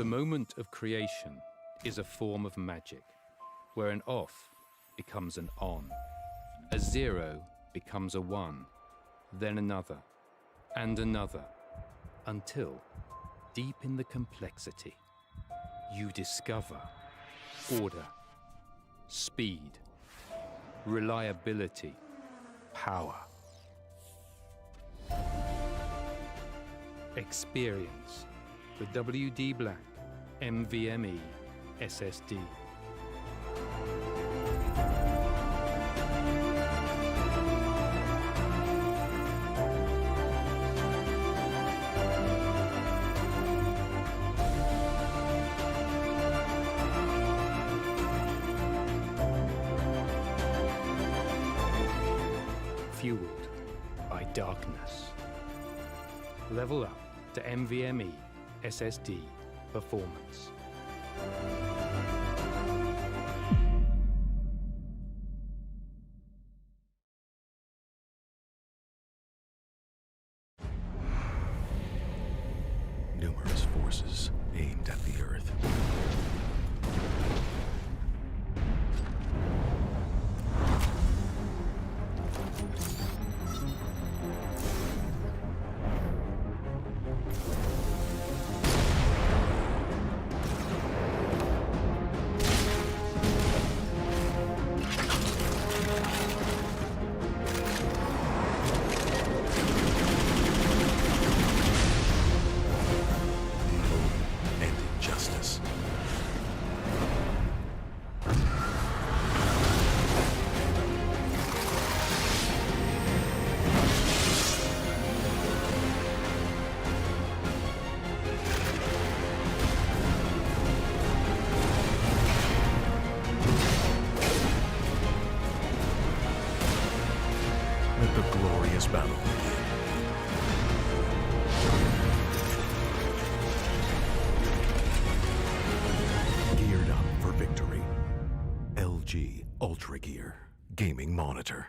The moment of creation is a form of magic, where an off becomes an on, a 0 becomes a 1, then another, and another, until, deep in the complexity, you discover order, speed, reliability, power. Experience the WD Black NVMe SSD. Fueled by darkness. Level up to NVMe SSD performance. Numerous forces aimed at the Earth. Let the glorious battle begin. Geared up for victory. LG Ultragear Gaming Monitor.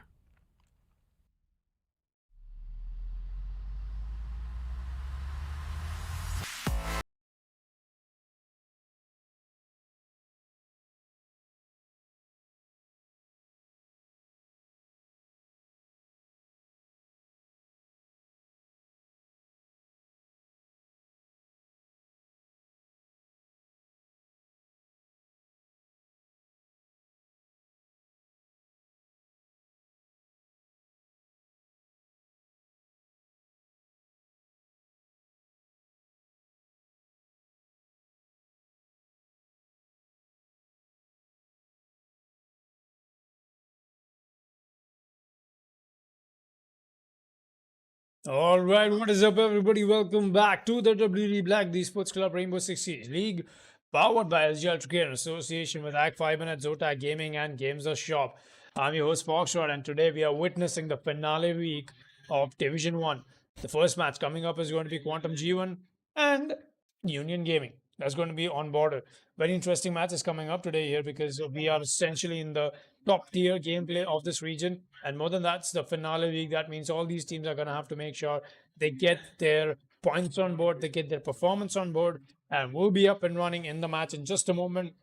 All right, what is up, everybody? Welcome back to the WD Black, the Esports Club Rainbow Six Siege League, powered by LG Ultragear in association with Fibernet, Zotac Gaming, and Games Shop. I'm your host Foxtrot, and today we are witnessing the finale week of Division 1. The first match coming up is going to be Quantum G1 and Union Gaming. That's going to be on border. Very interesting match is coming up today here because we are essentially in the top tier gameplay of this region. And more than that, it's the finale week. That means all these teams are going to have to make sure they get their points on board, they get their performance on board, and we'll be up and running in the match in just a moment.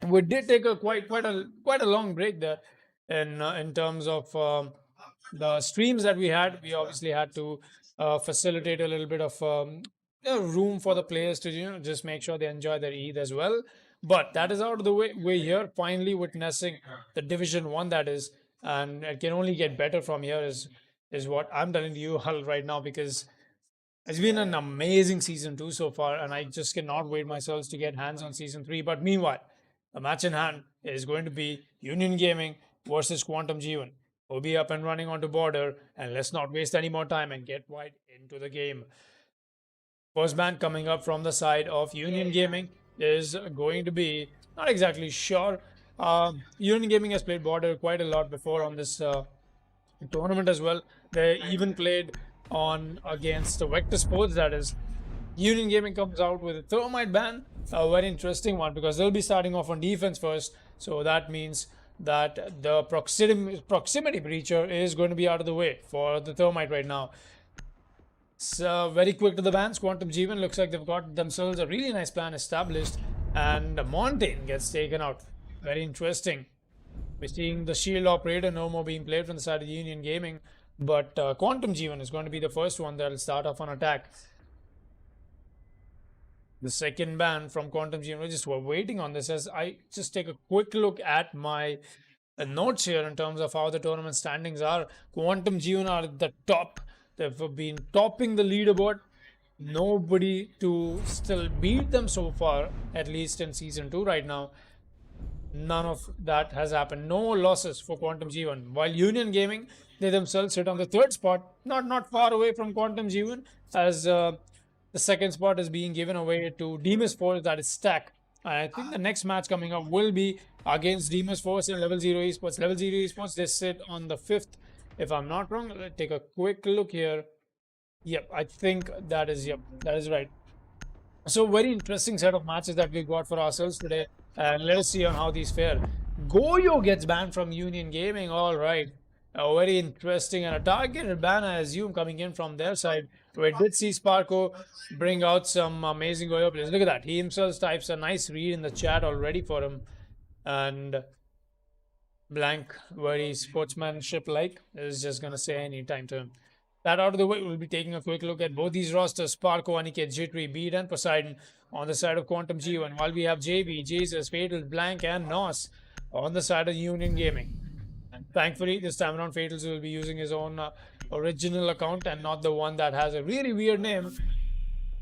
We did take a quite a long break there in terms of the streams that we had. We obviously had to facilitate a little bit of room for the players to just make sure they enjoy their Eid as well. But that is out of the way. We're here finally witnessing the Division 1, that is, and it can only get better from here is what I'm telling you all right now, because it's been an amazing season 2 so far, and I just cannot wait myself to get hands on season 3. But meanwhile, the match in hand is going to be Union Gaming versus Quantum G1. We'll be up and running onto border, and let's not waste any more time and get right into the game. First man coming up from the side of Union Gaming is going to be, not exactly sure. Union Gaming has played border quite a lot before on this tournament as well. They even played on against the Vector Sports, that is. Union Gaming comes out with a thermite ban, a very interesting one, because they'll be starting off on defense first. So that means that the proximity breacher is going to be out of the way for the thermite right now. So very quick to the bans. Quantum Jeevan looks like they've got themselves a really nice plan established, and Mountain gets taken out. Very interesting. We're seeing the shield operator no more being played from the side of Union Gaming, but Quantum Jeevan is going to be the first one that will start off on attack. The second ban from Quantum Jeevan. We're just waiting on this as I just take a quick look at my notes here in terms of how the tournament standings are. Quantum Jeevan are at the top. They've been topping the leaderboard. Nobody to still beat them so far, at least in season 2 right now. None of that has happened. No losses for Quantum Jeevan. While Union Gaming, they themselves sit on the third spot, not far away from Quantum Jeevan, as the second spot is being given away to Demus Force, that is Stack. I think the next match coming up will be against Demus Force in Level 0 Esports. Level 0 Esports, they sit on the 5th, if I'm not wrong. Let's take a quick look here. Yep, I think that is right. So very interesting set of matches that we got for ourselves today, and let us see on how these fare. Goyo gets banned from Union Gaming. All right, very interesting, and a targeted ban, I assume, coming in from their side. We did see Sparko bring out some amazing Goyo players. Look at that. He himself types a nice read in the chat already for him, and Blank, very sportsmanship-like, is just gonna say any time to him. That out of the way, we'll be taking a quick look at both these rosters. Sparko, Aniket, Jitri, Beat, and Poseidon on the side of Quantum G1, while we have JB, Jesus, Fatal, Blank, and Nos on the side of Union Gaming. And thankfully, this time around, Fatals will be using his own original account and not the one that has a really weird name.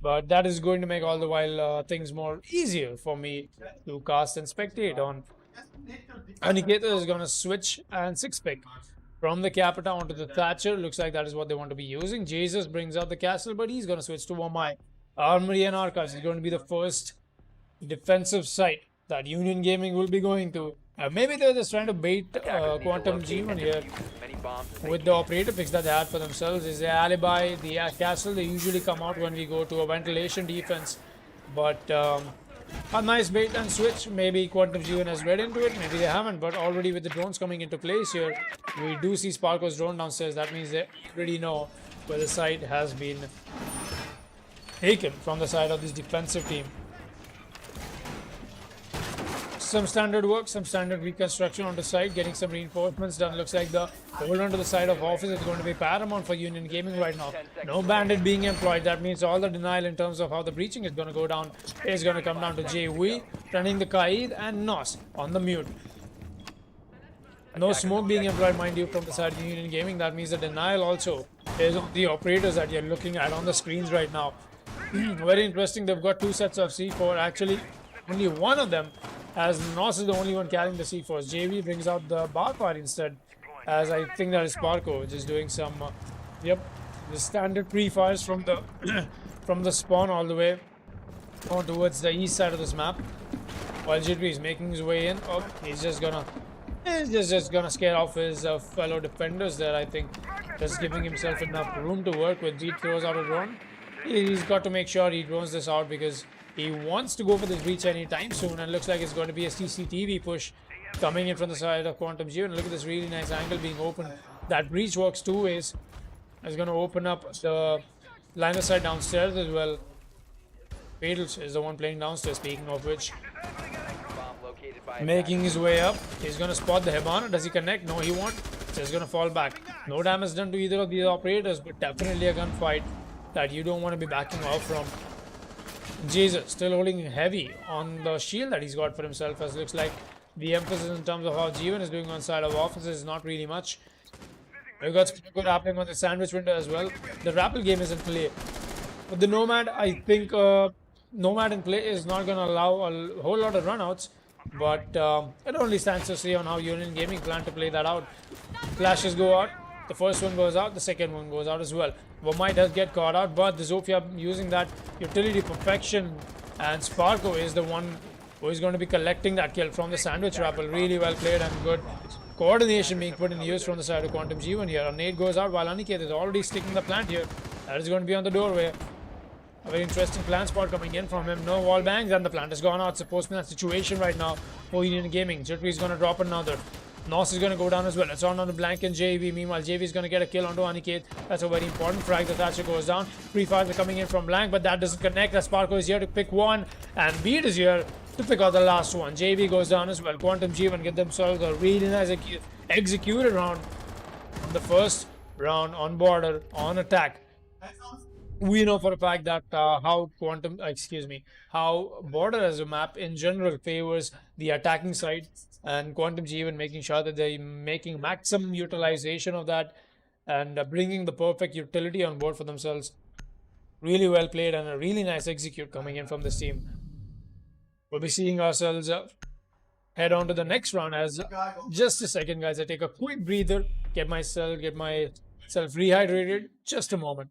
But that is going to make all the while things more easier for me to cast and spectate on. Aniketa is going to switch and 6-pick. From the Capita onto the Thatcher. Looks like that is what they want to be using. Jesus brings out the Castle, but he's going to switch to Wamai. Armory and Archives is going to be the first defensive site that Union Gaming will be going to. Maybe they're just trying to bait Quantum G1 here with the operator picks that they had for themselves. Is the Alibi, the Castle, they usually come out when we go to a ventilation defense. But a nice bait and switch. Maybe Quantum G1 has read into it, maybe they haven't, but already with the drones coming into place here, we do see Sparko's drone downstairs. That means they already know where the site has been taken from the side of this defensive team. Some standard work, some standard reconstruction on the site, getting some reinforcements done. Looks like the hold on to the side of office is going to be paramount for Union Gaming right now. No bandit being employed. That means all the denial in terms of how the breaching is going to go down is going to come down to JW, running the Kaid, and Nos on the mute. No smoke being employed, mind you, from the side of Union Gaming. That means the denial also is on the operators that you're looking at on the screens right now. Very interesting. They've got 2 sets of C4. Actually, only one of them, as Nos is the only one carrying the C4s. JV brings out the bar fire instead, as I think that is Sparko just doing some, the standard pre-fires from the from the spawn all the way on towards the east side of this map. While Jitri is making his way in, he's just gonna scare off his fellow defenders there. I think just giving himself enough room to work with. Beat throws out a drone. He's got to make sure he drones this out because he wants to go for this breach anytime soon, and looks like it's going to be a CCTV push coming in from the side of Quantum G. And look at this really nice angle being opened. That breach works 2 ways. It's going to open up the line of sight downstairs as well. Fatals is the one playing downstairs, speaking of which. Making his way up. He's going to spot the Hibana. Does he connect? No, he won't. Just going to fall back. No damage done to either of these operators, but definitely a gunfight that you don't want to be backing off from. Jesus still holding heavy on the shield that he's got for himself, as looks like the emphasis in terms of how Jeevan is doing on side of office is not really much. We've got good rappling on the sandwich window as well. The rappel game is in play. But the Nomad, I think Nomad in play is not going to allow a whole lot of runouts. But it only stands to see on how Union Gaming plan to play that out. Flashes go out. The first one goes out, the second one goes out as well. Wamai does get caught out, but the Zofia using that utility perfection, and Sparko is the one who is going to be collecting that kill from the sandwich rappel. Really well played and good coordination being put in use from the side of Quantum G1 here. A nade goes out while Aniket is already sticking the plant here. That is going to be on the doorway. A very interesting plant spot coming in from him. No wall bangs and the plant has gone out. Supposed to be that situation right now for Union Gaming. Jitri is going to drop another. Nos is going to go down as well. It's on the Blank and JV. Meanwhile, JV is going to get a kill onto Aniket. That's a very important frag. The Thatcher goes down. Free fires are coming in from Blank, but that doesn't connect. As Sparko is here to pick one, and Beat is here to pick out the last one. JV goes down as well. Quantum G1 get themselves a really nice executed round on the first round on border on attack. We know for a fact that how border as a map in general favors the attacking side, and Quantum G even making sure that they're making maximum utilization of that and bringing the perfect utility on board for themselves. Really well played and a really nice execute coming in from this team. We'll be seeing ourselves head on to the next round. As just a second, guys, I take a quick breather, get myself rehydrated. Just a moment.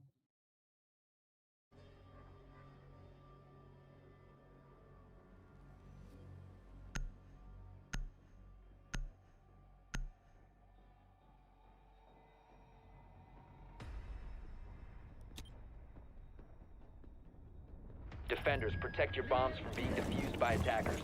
Defenders, protect your bombs from being defused by attackers.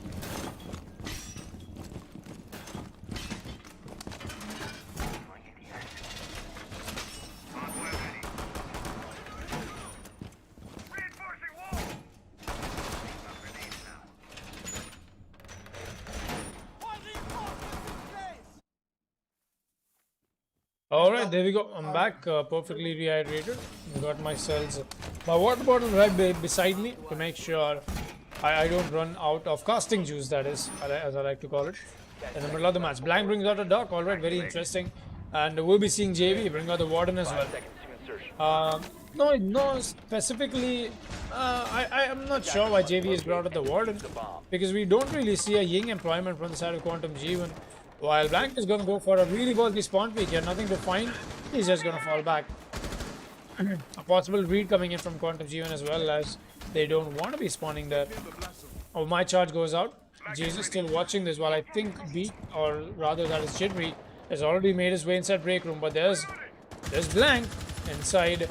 Alright, there we go. I'm back, perfectly rehydrated. Got myself my water bottle right beside me to make sure I don't run out of casting juice, that is, as I like to call it, in the middle of the match. Blank brings out a duck. Alright, very interesting. And we'll be seeing JV bring out the warden as well. No, specifically, I am not sure why JV has brought out the warden, because we don't really see a Ying employment from the side of Quantum G1. While Blank is going to go for a really ballsy spawn peek here, nothing to find, he's just going to fall back. A possible read coming in from Quantum G1 as well, as they don't want to be spawning there. Oh, my charge goes out. Jesus still watching this, while I think Beat, or rather that is Jittery, has already made his way inside break room, but there's Blank inside.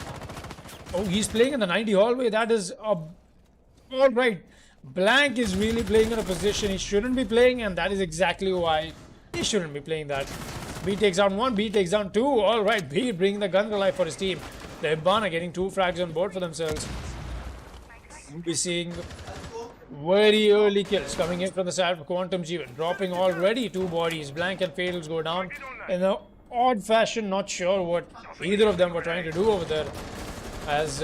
Oh, he's playing in the 90 hallway. That is alright. Blank is really playing in a position he shouldn't be playing, and that is exactly why he shouldn't be playing that. B takes down one, B takes down two. Alright, B bringing the gun to life for his team. The Ibana getting 2 frags on board for themselves. We'll be seeing very early kills coming in from the side of Quantum G1. Dropping already 2 bodies. Blank and Fatals go down in an odd fashion. Not sure what either of them were trying to do over there, as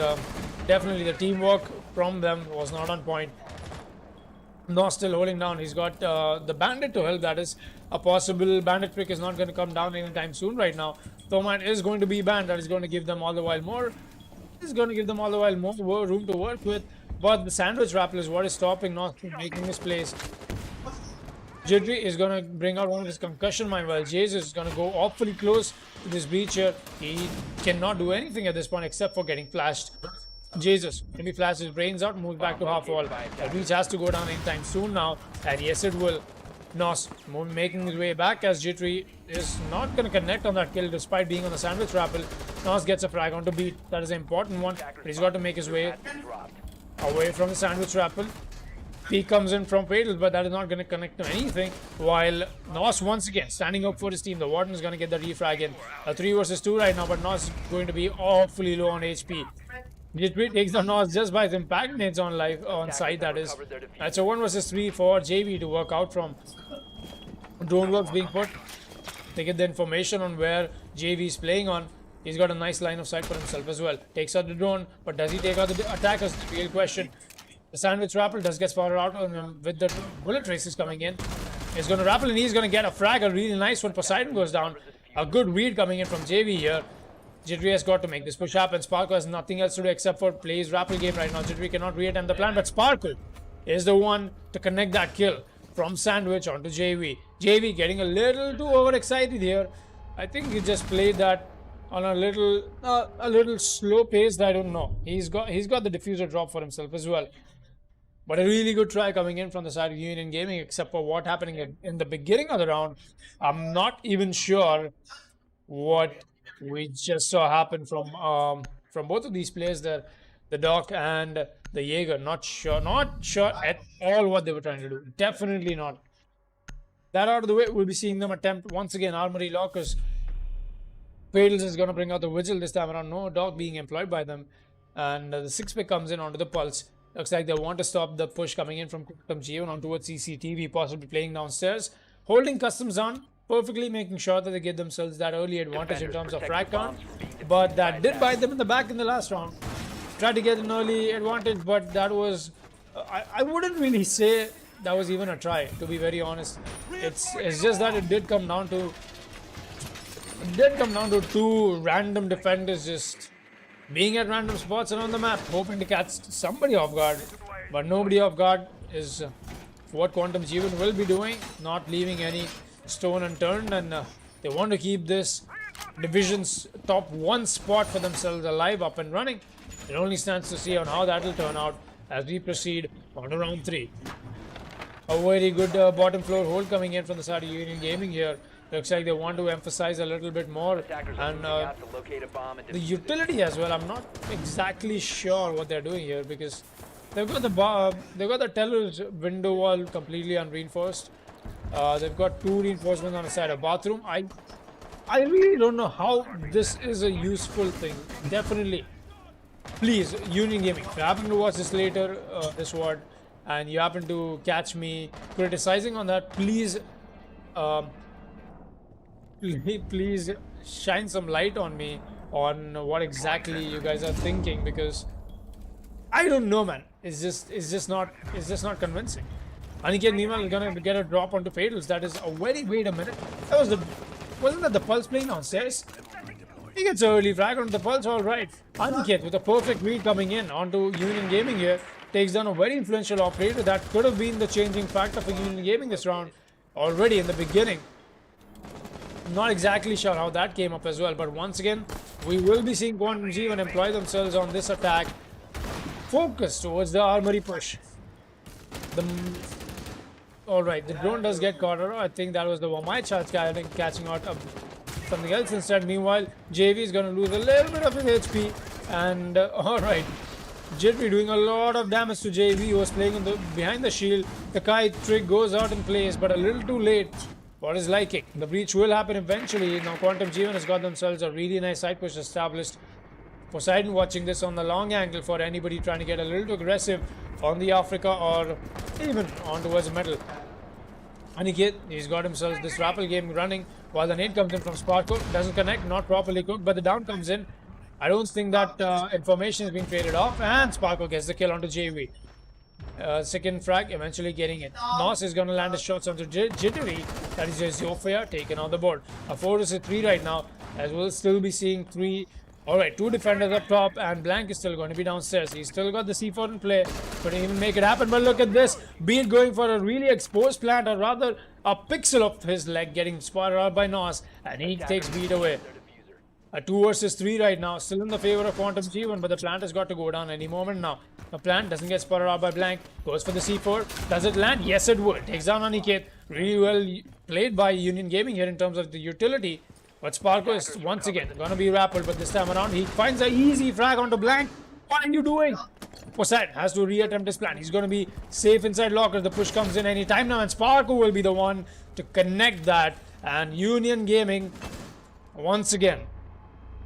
definitely the teamwork from them was not on point. Nos still holding down. He's got the bandit to help. That is a possible bandit pick is not going to come down anytime soon right now. Thoman is going to be banned. That is going to give them all the while more. Is going to give them all the while more room to work with. But the sandwich rappel is what is stopping Nos from making his plays. Jittery is going to bring out one of his concussion mine, while Jesus is going to go awfully close to this breach here. He cannot do anything at this point except for getting flashed. Jesus, maybe flash his brains out, moves back to half wall. The breach has to go down anytime soon now, and yes it will. Nos making his way back, as Jittery is not going to connect on that kill despite being on the sandwich rappel. Nos gets a frag onto Beat. That is an important one, but he's got to make his way away from the sandwich rappel. He comes in from Fatal, but that is not going to connect to anything. While Nos once again standing up for his team. The Warden is going to get the refrag in. A 3 versus 2 right now, but Nos is going to be awfully low on HP. Jittery takes the Nos just by his impact nades on site, that is. That's a 1 versus 3 for JV to work out from. Drone works being put. They get the information on where JV is playing on. He's got a nice line of sight for himself as well. Takes out the drone, but does he take out the attackers? The real question. The sandwich rappel does get spotted out on him with the bullet traces coming in. He's going to rappel and he's going to get a frag. A really nice one. Poseidon goes down. A good read coming in from JV here. Jittery has got to make this push happen. Sparkle has nothing else to do except for play his rappel game right now. Jittery cannot re-attempt the plan, but Sparkle is the one to connect that kill from Sandwich onto JV. JV getting a little too overexcited here. I think he just played that on a little slow pace. I don't know. He's got the diffuser drop for himself as well. But a really good try coming in from the side of Union Gaming, except for what happening in the beginning of the round. I'm not even sure what we just saw happen from both of these players there, the Doc and the Jaeger. Not sure at all what they were trying to do. Definitely not. that out of the way, we'll be seeing them attempt once again Armory Lockers. Fails is going to bring out the Vigil this time around. No dog being employed by them. And the 6-pick comes in onto the Pulse. Looks like they want to stop the push coming in from Quantum G1 on towards CCTV, possibly playing downstairs. Holding Customs on, perfectly making sure that they give themselves that early advantage in terms of frag count. But that did bite them in the back in the last round. Tried to get an early advantage, but that was... I wouldn't really say that was even a try, to be very honest. It's just that it did come down to... two random defenders just being at random spots around the map, hoping to catch somebody off guard. But nobody off guard is what Quantum G1 will be doing, not leaving any stone unturned, and they want to keep this division's top 1 spot for themselves alive, up and running. It only stands to see on how that will turn out as we proceed on to round 3. A very good bottom floor hold coming in from the side of Union Gaming here. Looks like they want to emphasize a little bit more, and the utility as well. I'm not exactly sure what they're doing here, because they've got the teller's window wall completely unreinforced. They've got 2 reinforcements on the side of bathroom. I really don't know how this is a useful thing. Definitely, please, Union Gaming, if you happen to watch this later, this word, and you happen to catch me criticizing on that, please. Please shine some light on me on what exactly you guys are thinking, because I don't know, man. It's just not convincing. Aniket meanwhile is gonna get a drop onto Fatals. That is a wait a minute. Wasn't that the Pulse playing downstairs? He gets an early frag onto the Pulse, alright. Aniket with a perfect read coming in onto Union Gaming here. Takes down a very influential operator that could have been the changing factor for Union Gaming this round already in the beginning. Not exactly sure how that came up as well, but once again, we will be seeing Quantum G1 employ themselves on this attack. Focus towards the armory push. Alright, the drone does get caught. I think that was the Wamai charge catching out something else instead. Meanwhile, JV is going to lose a little bit of his HP. And alright, Jittery doing a lot of damage to JV, who was playing behind the shield. The kite trick goes out in place, but a little too late for his liking. The breach will happen eventually. Now Quantum G1 has got themselves a really nice side push established. Poseidon watching this on the long angle for anybody trying to get a little too aggressive on the Africa or even on towards the metal. Aniket, he's got himself this rappel game running while the nade comes in from Sparko. Doesn't connect, not properly cooked, but the down comes in. I don't think that information is being traded off, and Sparko gets the kill onto JV. Second frag, eventually getting it. Nos is going to land his shots onto Jittery. That is just Zofia taken on the board. A 4 to 3 right now, as we'll still be seeing 3. Alright, 2 defenders up top, and Blank is still going to be downstairs. He's still got the C4 in play. Couldn't even make it happen, but look at this. Beat going for a really exposed plant, or rather a pixel of his leg getting spotted out by Nos, and he takes Beat away. A 2 versus 3 right now, still in the favor of Quantum G1, but the plant has got to go down any moment now. The plant doesn't get spotted out by Blank, goes for the C4. Does it land? Yes, it would. Takes down Aniket. Really well played by Union Gaming here in terms of the utility. But Sparko is once again going to be rappelled, but this time around he finds an easy frag onto Blank. What are you doing? Poseidon has to reattempt his plan. He's going to be safe inside locker. The push comes in any time now, and Sparko will be the one to connect that. And Union Gaming, once again,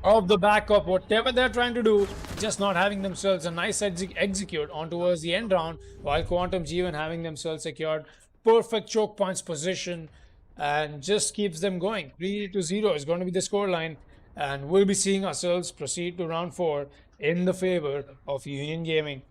off the back of whatever they're trying to do, just not having themselves a nice execute on towards the end round, while Quantum G1 having themselves secured perfect choke points position and just keeps them going. 3-0 is going to be the scoreline, and we'll be seeing ourselves proceed to round 4 in the favor of Union Gaming.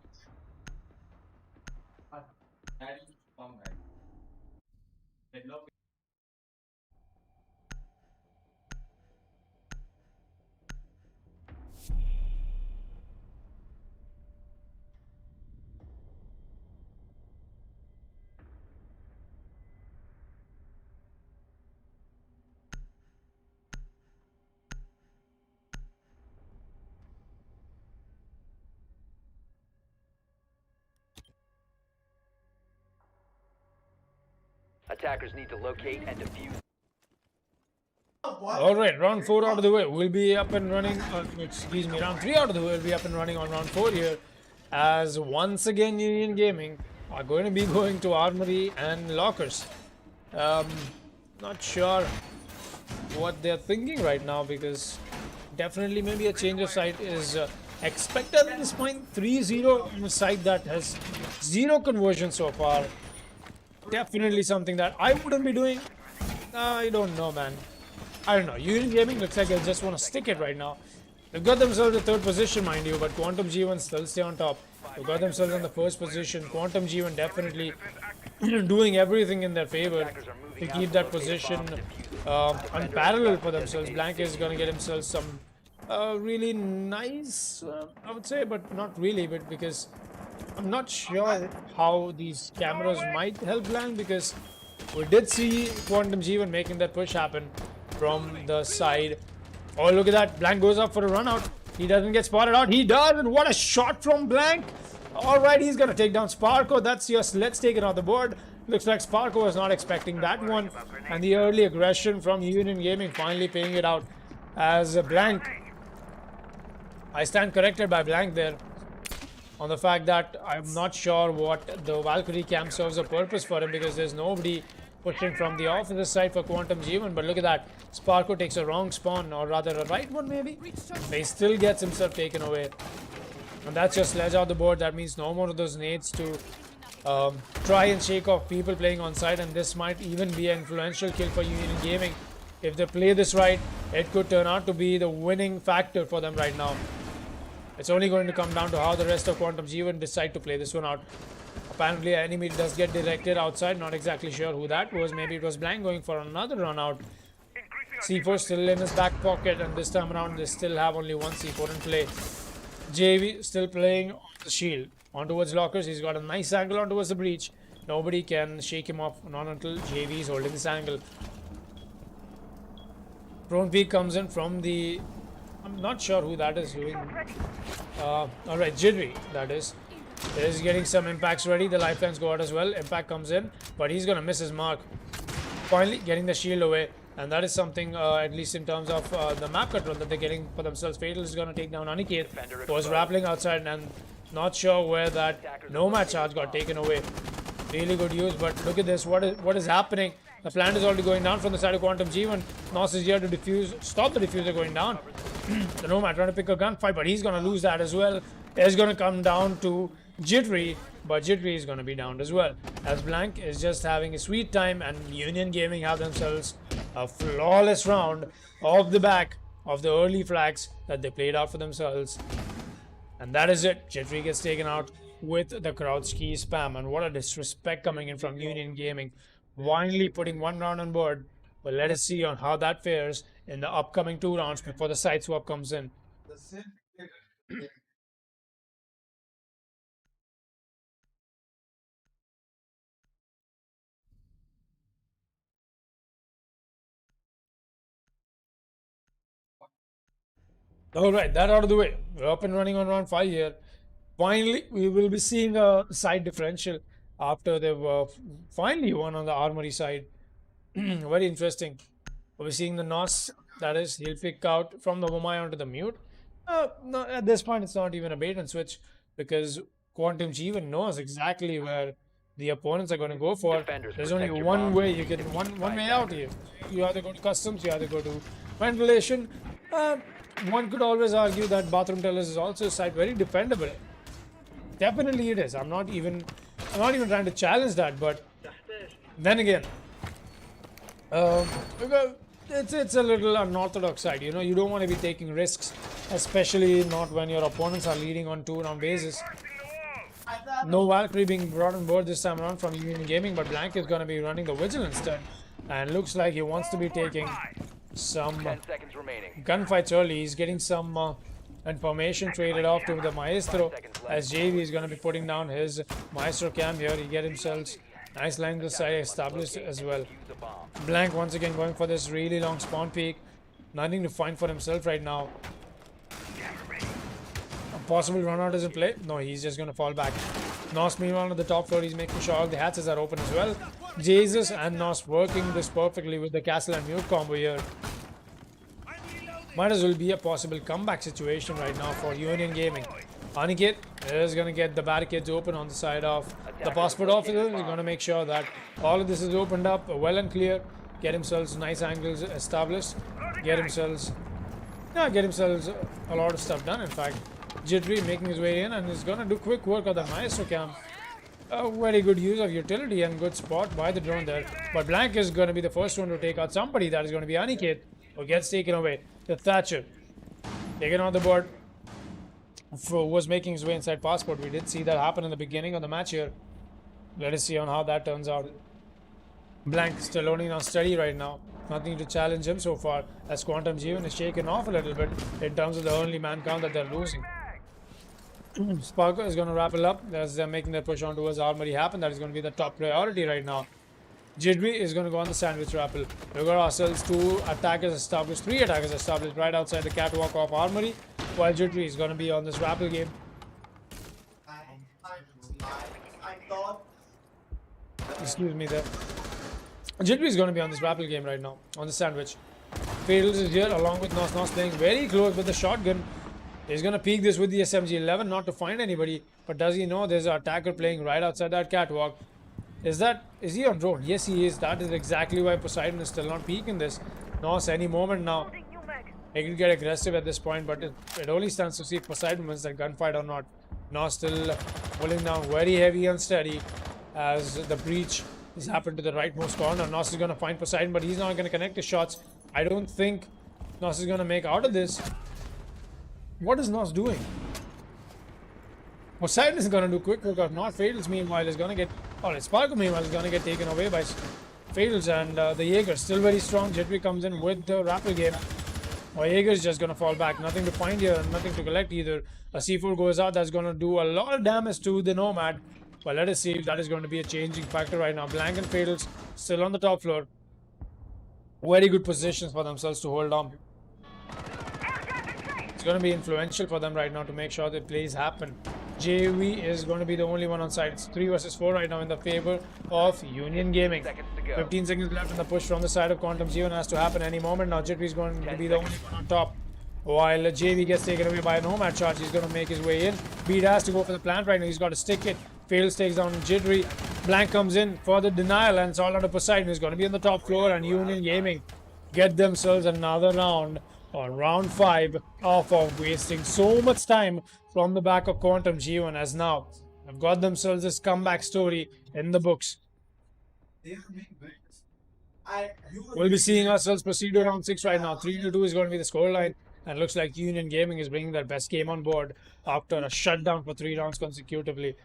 Attackers need to locate and defuse. Alright, round 4 out of the way. We'll be up and running. Excuse me, round 3 out of the way. We'll be up and running on round 4 here. As once again, Union Gaming are going to be going to Armory and Lockers. Not sure what they're thinking right now, because definitely maybe a change of site is expected at this point. 3-0 on a site that has 0 conversion so far. Definitely something that I wouldn't be doing. I don't know, man. I don't know. Union Gaming looks like they just want to stick it right now. They've got themselves the 3rd position, mind you, but Quantum G1 still stay on top. They've got themselves on the 1st position. Quantum G1 definitely doing everything in their favor to keep that position unparalleled for themselves. Blank is going to get himself some really nice, I would say, but not really, but because I'm not sure how these cameras might help Blank, because we did see Quantum G1 making that push happen from the side. Oh, look at that. Blank goes up for a run out. He doesn't get spotted out. He does, and what a shot from Blank. All right, he's going to take down Sparko. That's just, let's take it off the board. Looks like Sparko was not expecting that one. And the early aggression from Union Gaming finally paying it out as a Blank. I stand corrected by Blank there on the fact that I'm not sure what the Valkyrie cam serves a purpose for him, because there's nobody pushing from the offensive side for Quantum G1. But look at that. Sparko takes a wrong spawn, or rather a right one maybe. He still gets himself taken away. And that's just sledge out the board. That means no more of those nades to try and shake off people playing on side. And this might even be an influential kill for Union Gaming. If they play this right, it could turn out to be the winning factor for them right now. It's only going to come down to how the rest of Quantum G1 decide to play this one out. Apparently, an enemy does get directed outside. Not exactly sure who that was. Maybe it was Blank going for another run out. C4 still in his back pocket, and this time around they still have only one C4 in play. JV still playing on the shield. On towards lockers. He's got a nice angle on towards the breach. Nobody can shake him off, not until JV is holding this angle. Prone peak comes in from the... I'm not sure who that is doing. Alright, Jittery, that is. Is getting some impacts ready. The lifelines go out as well. Impact comes in, but he's gonna miss his mark. Finally getting the shield away, and that is something, at least in terms of the map control that they're getting for themselves. Fatal is gonna take down Aniket, who was rappelling outside, and not sure where that Nomad charge got taken away. Really good use, but look at this. What is happening? The plant is already going down from the side of Quantum G1. Nos is here to defuse, stop the diffuser going down. The Nomad trying to pick a gunfight, but he's gonna lose that as well. It's gonna come down to Jittery, but Jittery is gonna be downed as well, as Blank is just having a sweet time, and Union Gaming have themselves a flawless round off the back of the early flags that they played out for themselves. And that is it. Jittery gets taken out with the crouch key spam, and what a disrespect coming in from Union Gaming. Finally putting one round on board, but let us see on how that fares in the upcoming 2 rounds before the side swap comes in. Alright, that out of the way. We're up and running on round 5 here. Finally, we will be seeing a side differential after they've finally won on the armory side. Very interesting. We're seeing the Nos, that is, he'll pick out from the Womai onto the mute. No, at this point, it's not even a bait and switch, because Quantum G1 knows exactly where the opponents are going to go for. There's only one way you get one way out here. You either go to customs, you either go to ventilation. One could always argue that bathroom tellers is also a site very defendable. Definitely it is. I'm not even trying to challenge that, but then again, it's a little unorthodox side. You know, you don't want to be taking risks, especially not when your opponents are leading on 2-round basis. No Valkyrie being brought on board this time around from Union Gaming, but Blank is going to be running the Vigilance turn, and looks like he wants to be taking some gunfights early. He's getting some information traded off to the Maestro, as JV is going to be putting down his Maestro cam here. He get himself nice line to the side established as well. Blank once again going for this really long spawn peak. Nothing to find for himself right now. A possible run out is in play. No, he's just going to fall back. Nos meanwhile on the top floor, he's making sure all the hatches are open as well. Jesus and Nos working this perfectly with the castle and mute combo here. Might as well be a possible comeback situation right now for Union Gaming. Aniket is going to get the barricades open on the side of the passport officer. He's going to make sure that all of this is opened up well and clear. Get himself nice angles established. Get himself a lot of stuff done. In fact, Jittery making his way in and he's going to do quick work on the Maestro cam. A very good use of utility and good spot by the drone there. But Blank is going to be the first one to take out somebody. That is going to be Aniket, who gets taken away. The Thatcher taken on the board. Was making his way inside passport. We did see that happen in the beginning of the match here. Let us see on how that turns out. Blank still only on steady right now. Nothing to challenge him so far, as Quantum Jeevan is shaken off a little bit in terms of the only man count that they're losing. Sparko is going to wrap it up as they're making their push on towards Armory happen. That is going to be the top priority right now. Jidri is going to go on the sandwich rappel. We've got ourselves 3 attackers established right outside the catwalk of Armory, while Jidri is going to be on this rappel game. Excuse me there. Jidri is going to be on this rappel game right now, on the sandwich. Fadels is here along with Nos playing very close with the shotgun. He's going to peek this with the SMG-11, not to find anybody. But does he know there's an attacker playing right outside that catwalk? Is he on drone? Yes, he is. That is exactly why Poseidon is still not peeking this. Nos any moment now. He could get aggressive at this point, but it only stands to see if Poseidon wins that gunfight or not. Nos still pulling down very heavy and steady as the breach has happened to the rightmost corner. Nos is going to find Poseidon, but he's not going to connect his shots. I don't think Nos is going to make out of this. What is Nos doing? Poseidon is going to do quick work out. Not Fadels meanwhile is going to get... Alright, Sparko meanwhile is going to get taken away by Fadels, and the Jaeger still very strong. Jetri comes in with the rappel game. Jaeger is just going to fall back. Nothing to find here and nothing to collect either. A C4 goes out. That's going to do a lot of damage to the Nomad. But let us see if that is going to be a changing factor right now. Blank and Fadels still on the top floor. Very good positions for themselves to hold on. It's going to be influential for them right now to make sure the plays happen. JV is going to be the only one on side. It's 3 versus 4 right now in the favor of Union Gaming. 15 seconds left in the push from the side of Quantum Jeevan has to happen any moment now. Jitri is going to be the only one on top. While JV gets taken away by a Nomad charge, he's going to make his way in. Beat has to go for the plant right now. He's got to stick it. Fails, takes down Jitri. Blank comes in for the denial and it's all under Poseidon. He's going to be on the top floor, and Union Gaming get themselves another round on round 5 off of wasting so much time from the back of Quantum Jeevan, as now they've got themselves this comeback story in the books. We'll be seeing ourselves proceed to round 6 right now. 3-2 is going to be the scoreline, and looks like Union Gaming is bringing their best game on board after a shutdown for 3 rounds consecutively.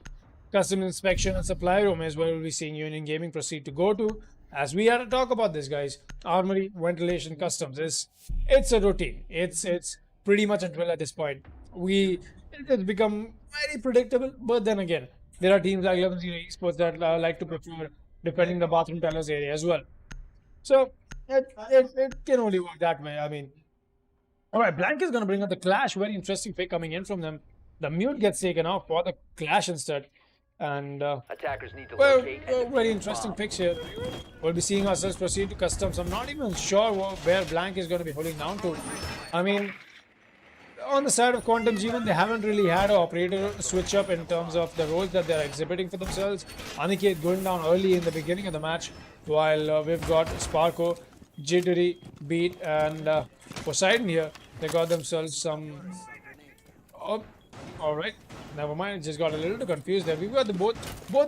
Custom inspection and supply room is where we'll be seeing Union Gaming proceed to go to. As we had to talk about this, guys, Armory, ventilation, customs it's a routine. It's pretty much a drill at this point. It's become very predictable, but then again, there are teams like 11 Esports that like to prefer defending the bathroom tellers area as well. So it can only work that way. I mean, all right, Blank is going to bring up the Clash. Very interesting pick coming in from them. The mute gets taken off for the Clash instead. And attackers need to locate very interesting picks here. We'll be seeing ourselves proceed to customs. I'm not even sure where Blank is going to be holding down to. I mean, on the side of Quantum Jeevan, they haven't really had an operator switch up in terms of the roles that they're exhibiting for themselves. Aniket going down early in the beginning of the match, while we've got Sparko, Jittery, Beat, and Poseidon here. They got themselves some... Oh, alright, never mind, just got a little too confused there. We've got both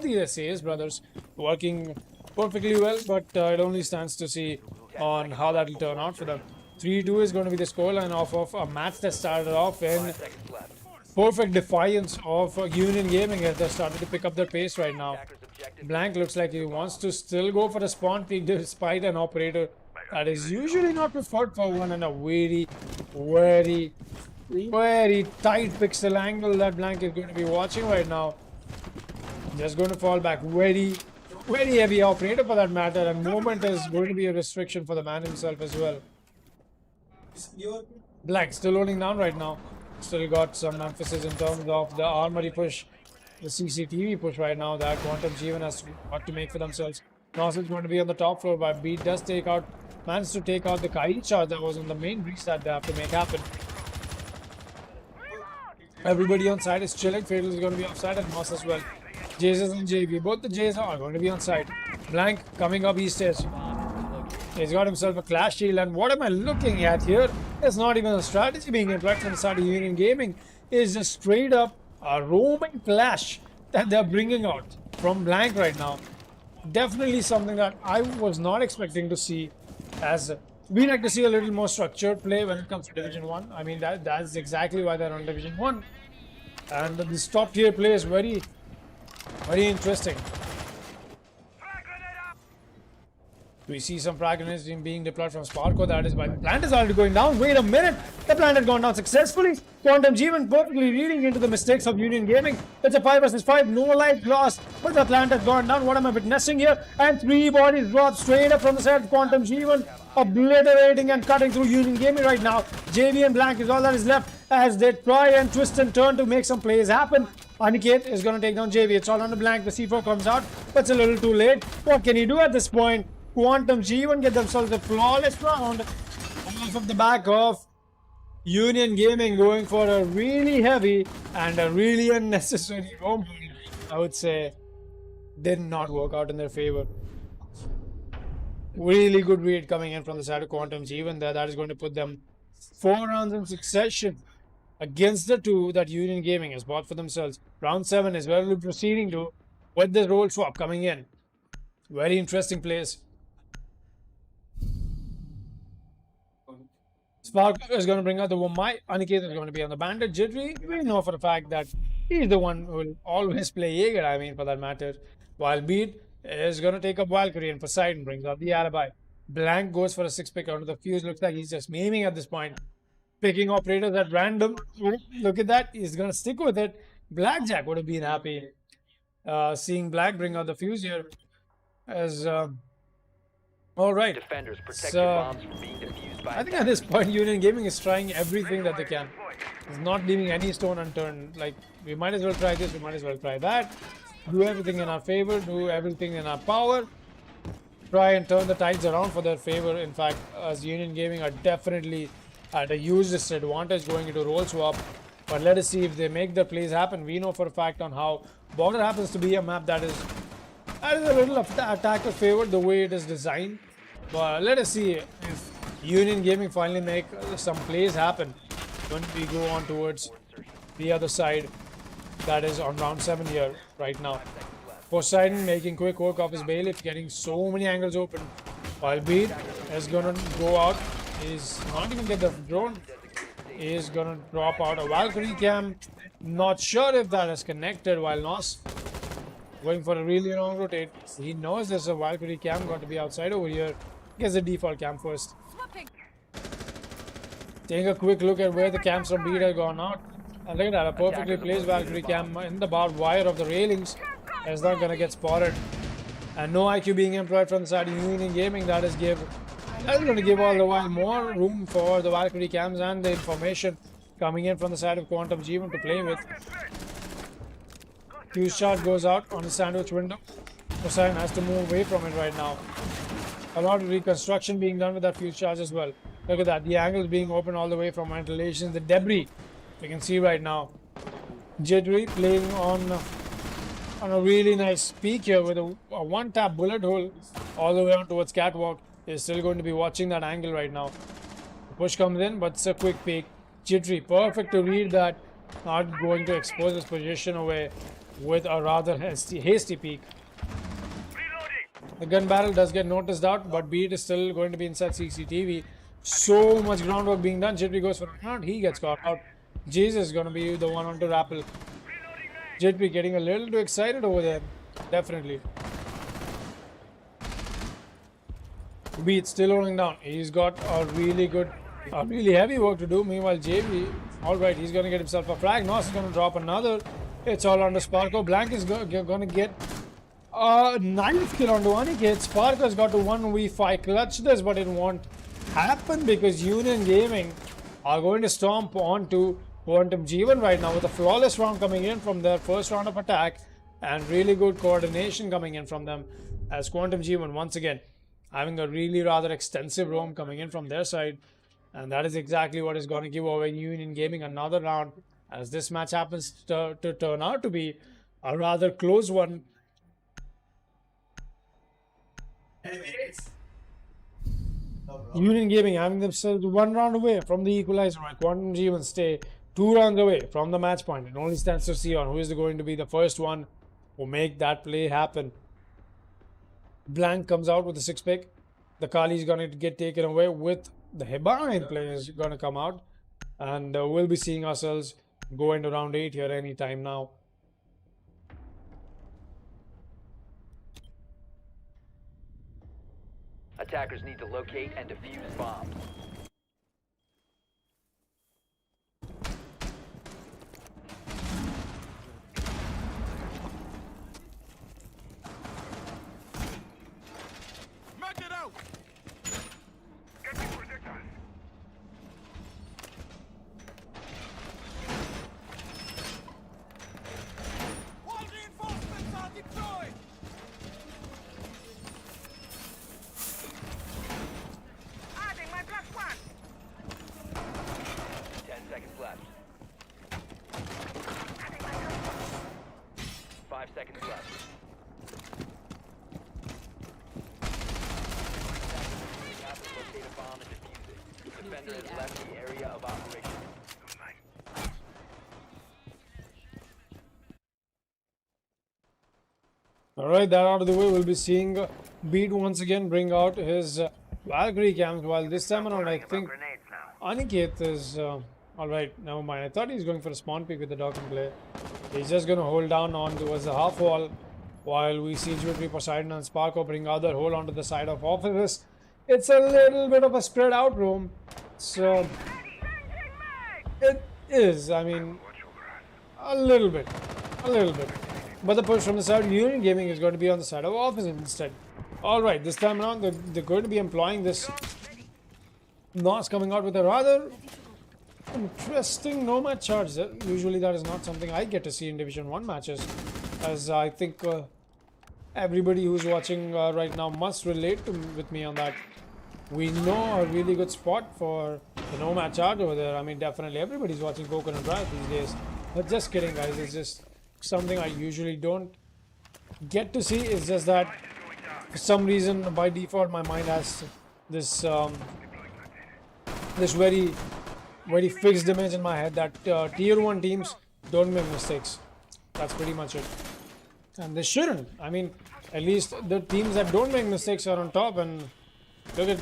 the SAS brothers working perfectly well, but it only stands to see on how that will turn out for them. 3-2 is going to be the scoreline off of a match that started off in perfect defiance of Union Gaming as they started to pick up their pace right now. Blank looks like he wants to still go for a spawn peek despite an operator that is usually not preferred for one, and a very tight pixel angle that Blank is going to be watching right now. Just going to fall back. Very heavy operator for that matter, and movement is going to be a restriction for the man himself as well. Blank still holding down right now. Still got some emphasis in terms of the armory push, the CCTV push right now that Quantum Jeevan has got to make for themselves. Nos is going to be on the top floor, but Beat does manage to take out the Kai charge that was on the main breach that they have to make happen. Everybody on side is chilling. Fatal is going to be offside and Moss as well. Jesus and JV, both the J's are going to be on side. Blank coming up east edge. He's got himself a clash shield, and what am I looking at here? It's not even a strategy being employed from the side of Union Gaming. It's just straight up a roaming clash that they're bringing out from Blank right now. Definitely something that I was not expecting to see, as we like to see a little more structured play when it comes to Division 1. I mean, that's exactly why they're on Division 1. And this top tier play is very, very interesting. We see some frag grenades being deployed from Sparko. That is why the plant is already going down. Wait a minute. The plant had gone down successfully. Quantum Jeevan perfectly reading into the mistakes of Union Gaming. It's a 5 versus 5. No life lost. But the plant has gone down. What am I witnessing here? And 3 bodies dropped straight up from the side of Quantum Jeevan. Obliterating and cutting through Union Gaming right now. JV and Blank is all that is left as they try and twist and turn to make some plays happen. Aniket is going to take down JV. It's all on the Blank. The C4 comes out, but it's a little too late. What can he do at this point? Quantum G1 get themselves a flawless round off of the back of Union Gaming, going for a really heavy and a really unnecessary roam. I would say did not work out in their favor. Really good read coming in from the side of Quantum G1 there. That is going to put them 4 rounds in succession against the 2 that Union Gaming has bought for themselves. Round 7 is where we'll be proceeding to with the role swap coming in. Very interesting plays. Spark is going to bring out the Womai. Aniket is going to be on the Bandit. Jittery, we know for a fact that he's the one who will always play Jaeger, I mean, for that matter. While Beat is going to take up Valkyrie, and Poseidon brings out the alibi. Blank goes for a 6-pick out of the fuse. Looks like he's just memeing at this point. Picking operators at random. Look at that. He's going to stick with it. Blackjack would have been happy seeing Black bring out the fuse here. As all right. Defenders, protect your bombs from being defused by I think at this point, Union Gaming is trying everything that they can. It's not leaving any stone unturned. Like, we might as well try this, we might as well try that. Do everything in our favor, do everything in our power. Try and turn the tides around for their favor. In fact, as Union Gaming are definitely at a huge disadvantage going into roll swap. But let us see if they make their plays happen. We know for a fact on how Border happens to be a map that is a little attacker favored the way it is designed. But let us see if Union Gaming finally make some plays happen when we go on towards the other side. That is on round 7 here right now. Poseidon making quick work of his bailiff, getting so many angles open. While Beat is gonna go out. He's not even get the drone. He's gonna drop out a Valkyrie cam. Not sure if that is connected, while Nos going for a really long rotate. He knows there's a Valkyrie cam got to be outside over here. Gets the default cam first. Taking a quick look at where the cams from Beat have gone out. And look at that, a perfectly placed Valkyrie cam in the barbed wire of the railings. Is not gonna get spotted. And no IQ being employed from the side of Union Gaming. That is going to give all the while more room for the Valkyrie cams and the information coming in from the side of Quantum Jeevan to play with. Fuse shot goes out on the sandwich window. Poseidon has to move away from it right now. A lot of reconstruction being done with that fuse charge as well. Look at that, the angles being open all the way from ventilation. The debris you can see right now. Jittery playing on a really nice peak here with a one-tap bullet hole all the way on towards Catwalk. Is still going to be watching that angle right now. The push comes in, but it's a quick peek. Jittery, perfect to read that. Not going to expose his position away with a rather hasty peek. The gun barrel does get noticed out, but Beat is still going to be inside CCTV. So much groundwork being done. Jittery goes for a round. He gets caught out. Jesus is going to be the one on to rappel. Jittery getting a little too excited over there. Definitely. Beat still holding down. He's got a really heavy work to do. Meanwhile, JV, alright, he's going to get himself a frag. Nos is going to drop another. It's all under Sparko. Blank is going to get a 9th kill onto Aniket. Sparko has got to 1v5 clutch this, but it won't happen because Union Gaming are going to stomp onto Quantum Jeevan right now with a flawless round coming in from their first round of attack and really good coordination coming in from them as Quantum Jeevan once again having a really rather extensive roam coming in from their side, and that is exactly what is going to give away Union Gaming another round as this match happens to turn out to be a rather close one. Union Gaming having themselves 1 round away from the equalizer, right? Quantum G1 stay 2 rounds away from the match point. It only stands to see on who is going to be the first one who make that play happen. Blank comes out with the 6 pick. The Kali is going to get taken away with the Hibana play is going to come out. And we'll be seeing ourselves go into round 8 here anytime now. Attackers need to locate and defuse bombs. Knock it out! Get me projectiles! All reinforcements are deployed! Adding my +1. 10 seconds left. Adding my +1. 5 seconds left. Locate a bomb and defuse it. Defender has left the area of operation. Alright, that out of the way, we'll be seeing Beat once again bring out his Valkyrie cams, while this time around I think Grenades now. Aniket is alright, never mind. I thought he was going for a spawn pick with the dog and play. He's just going to hold down on towards the half wall while we see Jewelry Poseidon and Sparko bring out their hold onto the side of offices. It's a little bit of a spread out room, so it is, I mean, a little bit. But the push from the side of Union Gaming is going to be on the side of offices instead. Alright, this time around they're going to be employing this. Nos coming out with a rather interesting nomad charge. Usually that is not something I get to see in Division 1 matches, as I think everybody who's watching right now must relate with me on that. We know a really good spot for the nomad charge over there. I mean, definitely everybody's watching Coconut Drive these days. But just kidding, guys. It's just something I usually don't get to see. It's just that for some reason, by default, my mind has this this very fixed image in my head that tier 1 teams don't make mistakes. That's pretty much it, and they shouldn't. I mean, at least the teams that don't make mistakes are on top. And look at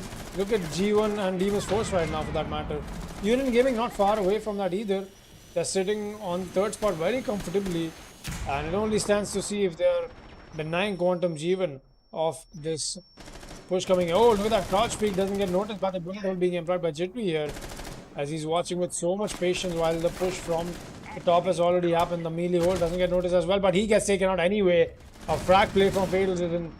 G1 and Demon's Force right now, for that matter. Union Gaming not far away from that either. They're sitting on 3rd spot very comfortably, and it only stands to see if they're denying Quantum G1 of this push coming. Oh, look at that crouch peek, doesn't get noticed by the bullet hole being employed by Jitri here, as he's watching with so much patience while the push from the top has already happened. The melee hole doesn't get noticed as well, but he gets taken out anyway. A frag play from Fails is in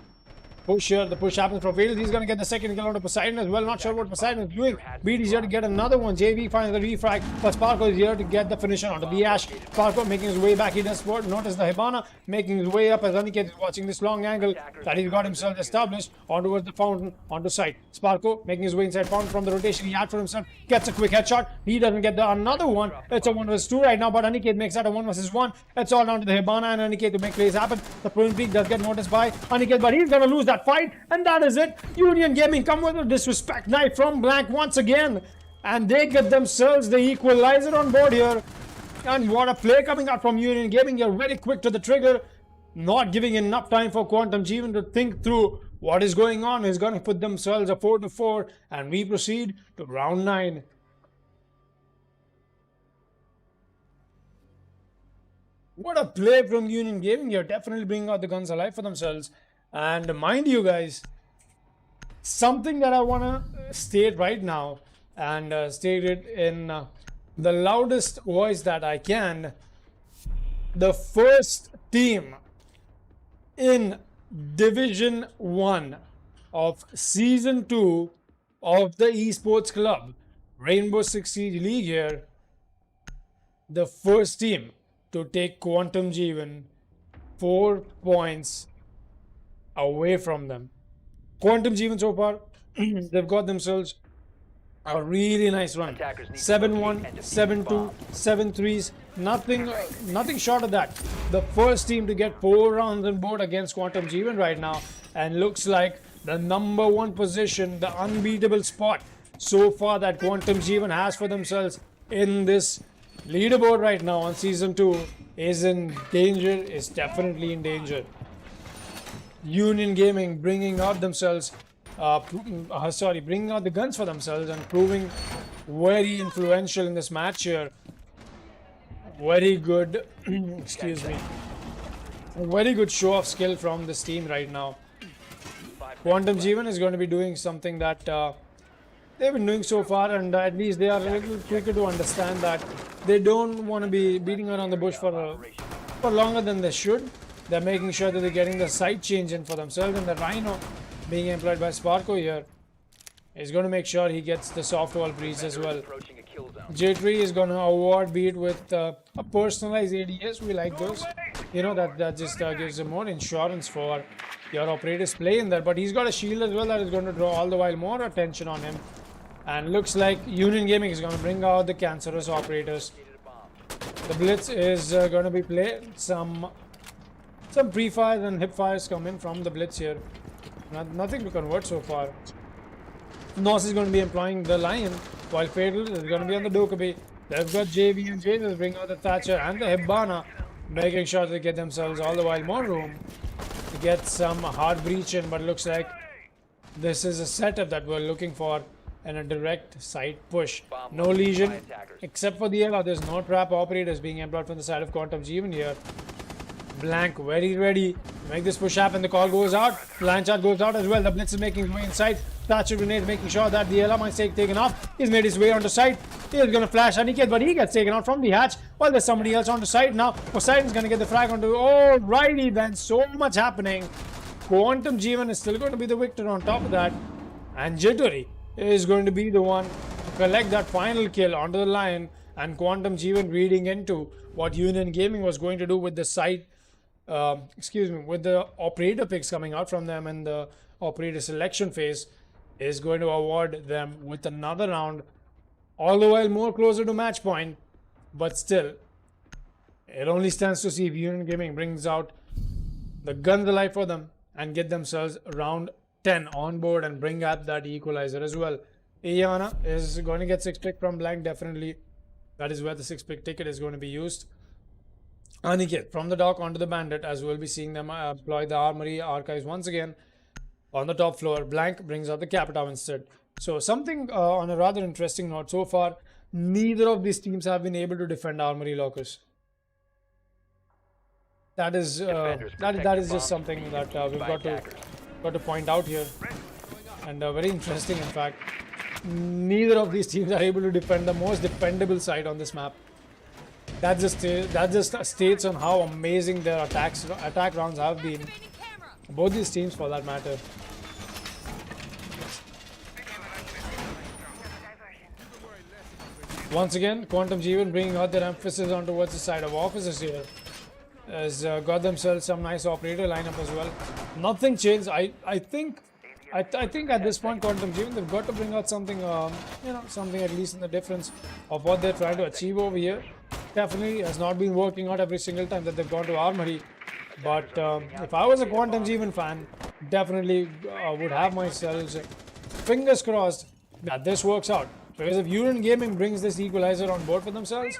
push here. The push happens from Fails. He's going to get the second kill out of Poseidon as well. Not sure what Poseidon is doing. Beat is here to get another one. JV finds the refrag, but Sparko is here to get the finisher onto the Ash. Sparko making his way back. He does notice the Hibana making his way up as Aniket is watching this long angle that he's got himself established onto the fountain, onto site. Sparko making his way inside fountain from the rotation he had for himself. Gets a quick headshot. He doesn't get another one. It's a 1 vs 2 right now, but Aniket makes that a 1 vs 1. It's all down to the Hibana and Aniket to make plays happen. The point peak does get noticed by Aniket, but he's going to lose that fight, and that is it. Union Gaming come with a disrespect knife from Blank once again, and they get themselves the equalizer on board here. And what a play coming out from Union Gaming. You're very quick to the trigger, not giving enough time for Quantum G1 to think through what is going on. Is going to put themselves a 4-4, and we proceed to round 9. What a play from Union Gaming here. Definitely bringing out the guns alive for themselves. And mind you guys, something that I want to state right now, and state it in the loudest voice that I can. The first team in Division 1 of Season 2 of the Esports Club, Rainbow Six Siege League here, the first team to take Quantum G1 4 points away from them. Quantum G1 so far, they've got themselves A really nice run. Attackers need to 7-1, locate and defuse 7-2, bomb. 7-3s. Nothing short of that. The first team to get 4 rounds on board against Quantum Jeevan right now. And looks like the number 1 position, the unbeatable spot so far that Quantum Jeevan has for themselves in this leaderboard right now on Season 2 is in danger, is definitely in danger. Union Gaming bringing out themselves, bringing out the guns for themselves and proving very influential in this match here. Very good, excuse me, a very good show of skill from this team right now. Quantum Jeevan is going to be doing something that they've been doing so far, and at least they are a little quicker to understand that they don't want to be beating around the bush for longer than they should. They're making sure that they're getting the side change in for themselves, and the Rhino being employed by Sparko here is going to make sure he gets the soft wall breach as well. Approaching a kill zone. J3 is going to award beat with a personalized ADS. We like those. You know, that just gives him more insurance for your operator's play in there. But he's got a shield as well that is going to draw all the while more attention on him. And looks like Union Gaming is going to bring out the cancerous operators. The Blitz is going to be played. Some pre-fires and hip fires come in from the Blitz here. Nothing to convert so far. Nos is going to be employing the Lion, while Fatal is going to be on the Dokkaebi. They've got JV and James bring out the Thatcher and the Hibbana, making sure they get themselves all the while more room to get some hard breach in. But looks like this is a setup that we're looking for and a direct side push. No lesion except for the Ella. There's no trap operators being employed from the side of Quantum Jeevan here. Blank very ready to make this push happen. The call goes out. Blanchard goes out as well. The Blitz is making his way inside. Thatcher grenade making sure that the Ella might take taken off. He's made his way onto site. He's going to flash Aniket, but he gets taken out from the hatch. While there's somebody else onto site now. Poseidon's going to get the frag onto. Alrighty then. So much happening. Quantum Jeevan is still going to be the victor on top of that. And Jittery is going to be the one to collect that final kill onto the line. And Quantum Jeevan reading into what Union Gaming was going to do with the site. With the operator picks coming out from them and the operator selection phase is going to award them with another round, all the while more closer to match point. But still, it only stands to see if Union Gaming brings out the guns alive for them and get themselves round 10 on board and bring up that equalizer as well. Iana is going to get 6-pick from Blank, definitely. That is where the 6-pick ticket is going to be used. Aniket from the dock onto the Bandit, as we'll be seeing them employ the Armory Archives once again on the top floor. Blank brings out the Capita instead. So something on a rather interesting note so far, neither of these teams have been able to defend Armory lockers. That is just something that we've got to point out here, and very interesting in fact. Neither of these teams are able to defend the most dependable side on this map. That just states on how amazing their attack rounds have been. Both these teams, for that matter. Once again, Quantum Jeevan bringing out their emphasis on towards the side of officers here. Has got themselves some nice operator lineup as well. Nothing changed. I think at this point, Quantum Jeevan, they've got to bring out something, something at least in the difference of what they're trying to achieve over here. Definitely has not been working out every single time that they've gone to Armory. But if I was a Quantum Jeevan fan, definitely would have myself fingers crossed that this works out. Because if Union Gaming brings this equalizer on board for themselves,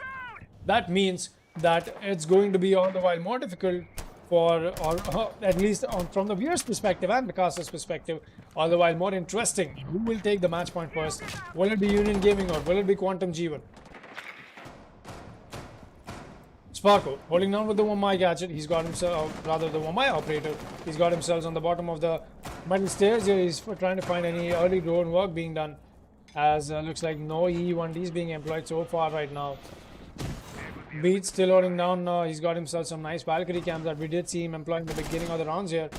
that means that it's going to be all the while more difficult for, or at least from the viewer's perspective and the caster's perspective, all the while more interesting. Who will take the match point first? Will it be Union Gaming or will it be Quantum Jeevan? Sparko holding down with the Wamai gadget. He's got himself, rather the Wamai operator. He's got himself on the bottom of the metal stairs here. He's trying to find any early drone work being done. As looks like no E1Ds being employed so far right now. Beat still holding down. He's got himself some nice Valkyrie cams that we did see him employing at the beginning of the rounds here.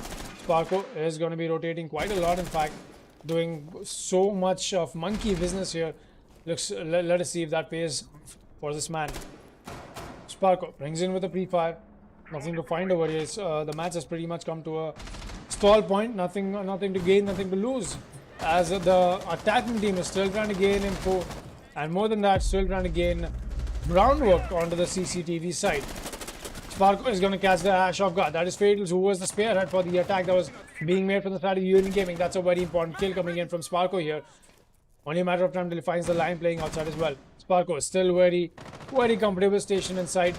Sparko is going to be rotating quite a lot, in fact, doing so much of monkey business here. Let us see if that pays for this man. Sparko brings in with a pre-fire. Nothing to find over here. The match has pretty much come to a stall point. Nothing to gain, nothing to lose. as the attacking team is still trying to gain info, and more than that, still trying to gain groundwork onto the CCTV side. Sparko is going to catch the Ash off guard. That is Fatals, who was the spearhead for the attack that was being made from the side of Union Gaming. That's a very important kill coming in from Sparko here. Only a matter of time till he finds the line playing outside as well. Sparko is still very comfortable stationed inside.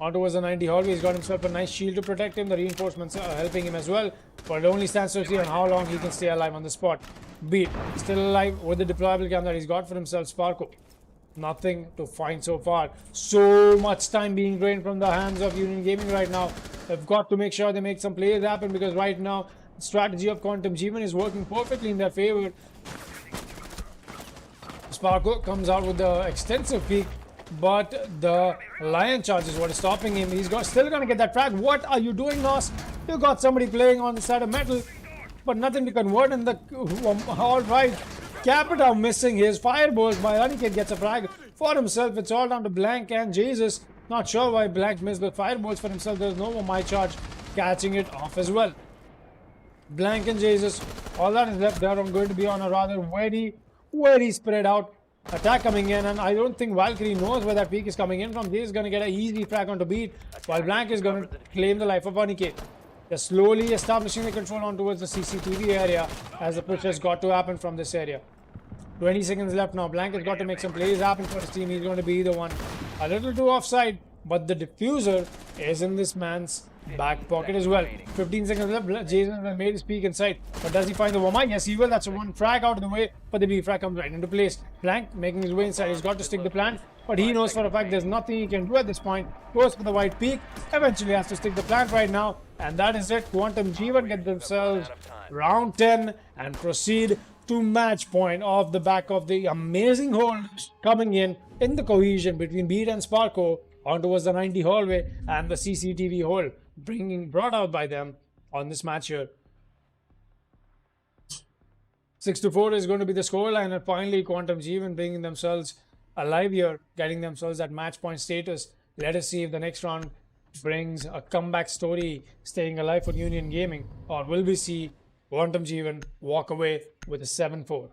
On towards the 90 hallway. He's got himself a nice shield to protect him. The reinforcements are helping him as well. But it only stands to see on how long he can stay alive on the spot. Beat still alive with the deployable cam that he's got for himself. Sparko. Nothing to find so far. So much time being drained from the hands of Union Gaming right now. They've got to make sure they make some plays happen, because right now the strategy of Quantum Jeevan is working perfectly in their favor. Sparko comes out with the extensive peek, but the lion charge is what is stopping him. He's still gonna get that frag. What are you doing, Nos? You got somebody playing on the side of metal, but nothing to convert in the... All right. Capita missing his fireballs. My Aniket gets a frag for himself. It's all down to Blank and Jesus. Not sure why Blank missed the fireballs for himself. There's no more my charge catching it off as well. Blank and Jesus, all that is left there. I'm going to be on a rather very spread out attack coming in, and I don't think Valkyrie knows where that peak is coming in from. This is going to get an easy frag onto Beat, while Blank is going to claim the life of Aniket. They're slowly establishing the control on towards the CCTV area as the push has got to happen from this area. 20 seconds left now. Blank has got to make some plays happen for his team. He's going to be the one a little too offside, but the diffuser is in this man's back pocket as well. 15 seconds left. Jason has made his peek inside, but does he find the Woma? Yes, he will. That's a one frag out of the way, but the B frag comes right into place. Blank making his way inside. He's got to stick the plan, but he knows for a fact there's nothing he can do at this point. Goes for the white peak. Eventually has to stick the plan right now, and that is it. Quantum Jeevan get themselves round 10 and proceed to match point off the back of the amazing hold coming in the cohesion between Beat and Sparko on towards the 90 hallway and the CCTV hole brought out by them on this match here. 6-4 is going to be the scoreline, and finally Quantum Jeevan bringing themselves alive here, getting themselves that match point status. Let us see if the next round brings a comeback story staying alive for Union Gaming, or will we see Quantum Jeevan walk away with a 7-4.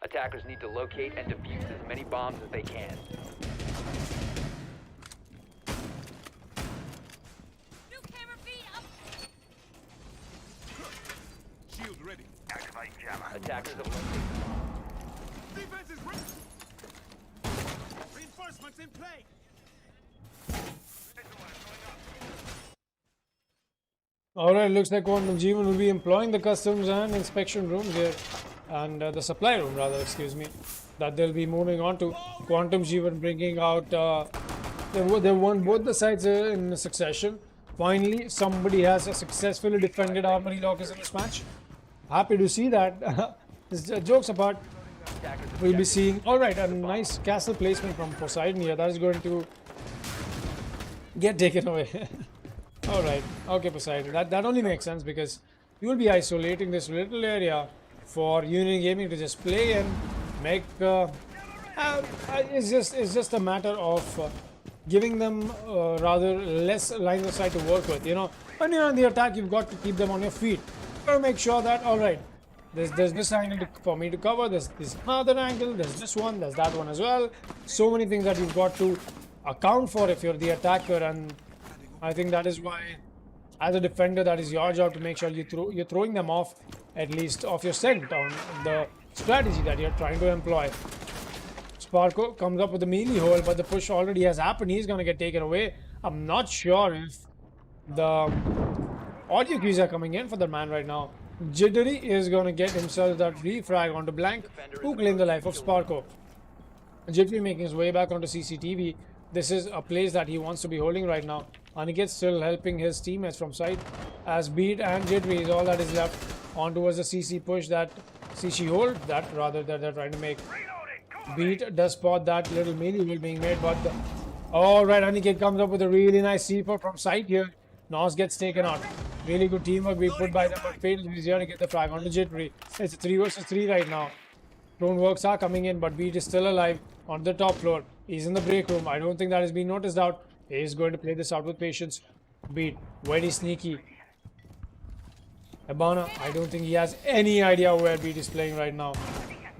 Attackers need to locate and defuse as many bombs as they can. New camera feed up. Shield ready. Activate jammer. Attackers have located the bomb. Defense is ready. Reinforcements in play. Alright, looks like Quantum Jeevan will be employing the customs and inspection rooms here, and the supply room rather, excuse me, that they'll be moving on to. Quantum Jeevan bringing out, they won both the sides in succession. Finally, somebody has successfully defended Armory Lockers in this match. Happy to see that. Jokes apart, we'll be seeing, alright, a nice castle placement from Poseidon here. That is going to get taken away. Alright, okay Poseidon, that only makes sense, because you will be isolating this little area for Union Gaming to just play and make it's just a matter of giving them rather less lines of sight to work with. You know, when you're on the attack, you've got to keep them on your feet. You gotta make sure that, alright, there's this angle for me to cover, there's this other angle, there's this one, there's that one as well. So many things that you've got to account for if you're the attacker, and I think that is why, as a defender, that is your job to make sure you're throwing them off, at least off your scent on the strategy that you're trying to employ. Sparko comes up with the melee hole, but the push already has happened. He's going to get taken away. I'm not sure if the audio cues are coming in for the man right now. Jittery is going to get himself that refrag onto Blank, who claimed the life of Sparko. Jittery making his way back onto CCTV. This is a place that he wants to be holding right now. Aniket still helping his teammates from side, as Beat and Jittery is all that is left on towards the CC push, that CC hold, that rather that they're trying to make. Beat does spot that little melee will being made, but All right, Aniket comes up with a really nice C4 from side here. Nos gets taken out. Really good teamwork being put by them, but Fatal is here to get the frag onto Jittery. It's a 3 versus 3 right now. Drone works are coming in, but Beat is still alive on the top floor. He's in the break room. I don't think that is being noticed out. He's going to play this out with patience. Beat, very sneaky. Habana, I don't think he has any idea where Beat is playing right now.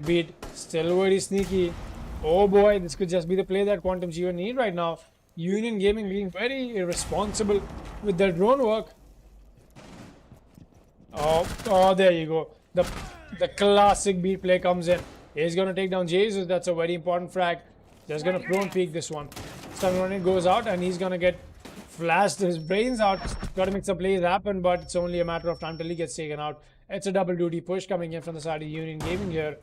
Beat, still very sneaky. Oh boy, this could just be the play that Quantum G need right now. Union Gaming being very irresponsible with their drone work. Oh, there you go. The classic Beat play comes in. He's going to take down Jesus. That's a very important frag. Just going to prone peek this one. Stun running goes out and he's going to get flashed his brains out. Got to make some plays happen, but it's only a matter of time till he gets taken out. It's a double duty push coming in from the side of Union Gaming here.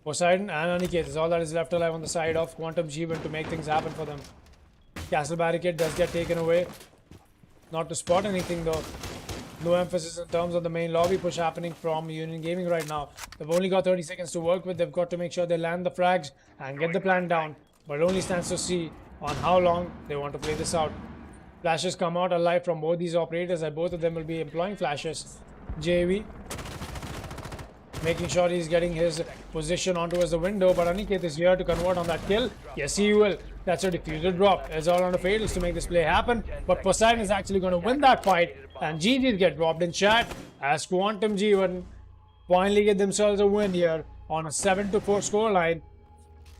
Poseidon and Aniket is all that is left alive on the side of Quantum Jeevan to make things happen for them. Castle Barricade does get taken away. Not to spot anything though. No emphasis in terms of the main lobby push happening from Union Gaming right now. They've only got 30 seconds to work with. They've got to make sure they land the frags and get the plan down. But it only stands to see on how long they want to play this out. Flashes come out alive from both these operators and both of them will be employing flashes. JV making sure he's getting his position onto as the window, but Aniket is here to convert on that kill. Yes, he will. That's a diffuser drop. It's all on the Fatals to make this play happen, but Poseidon is actually going to win that fight, and GG's get dropped in chat as Quantum G1 finally get themselves a win here on a 7-4 scoreline,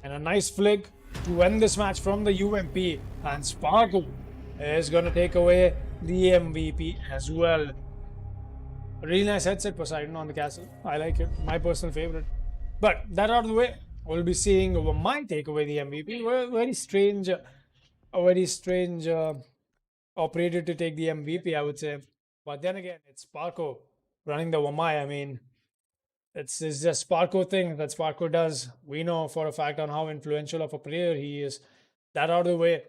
and a nice flick to end this match from the UMP, and Sparkle is going to take away the MVP as well. A really nice headset Poseidon on the castle. I like it. My personal favorite. But that out of the way, we'll be seeing my take away the MVP. Very strange, a very strange operator to take the MVP, I would say. But then again, it's Sparko running the Wamai. I mean, it's just Sparko thing that Sparko does. We know for a fact on how influential of a player he is. That out of the way,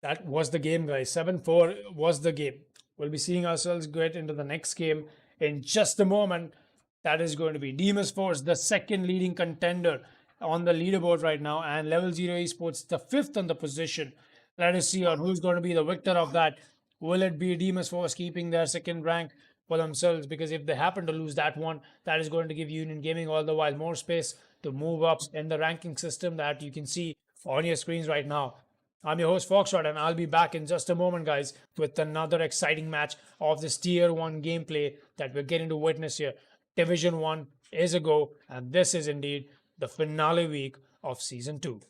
that was the game, guys. 7-4 was the game. We'll be seeing ourselves get into the next game in just a moment. That is going to be Demus Force, the second leading contender on the leaderboard right now, and Level 0 Esports, the fifth on the position. Let us see on who's going to be the victor of that. Will it be Demus Force keeping their second rank for themselves? Because if they happen to lose that one, that is going to give Union Gaming all the while more space to move up in the ranking system that you can see on your screens right now. I'm your host Foxtrot, and I'll be back in just a moment, guys, with another exciting match of this Tier 1 gameplay that we're getting to witness here. Division 1 is a go, and this is indeed the finale week of Season 2.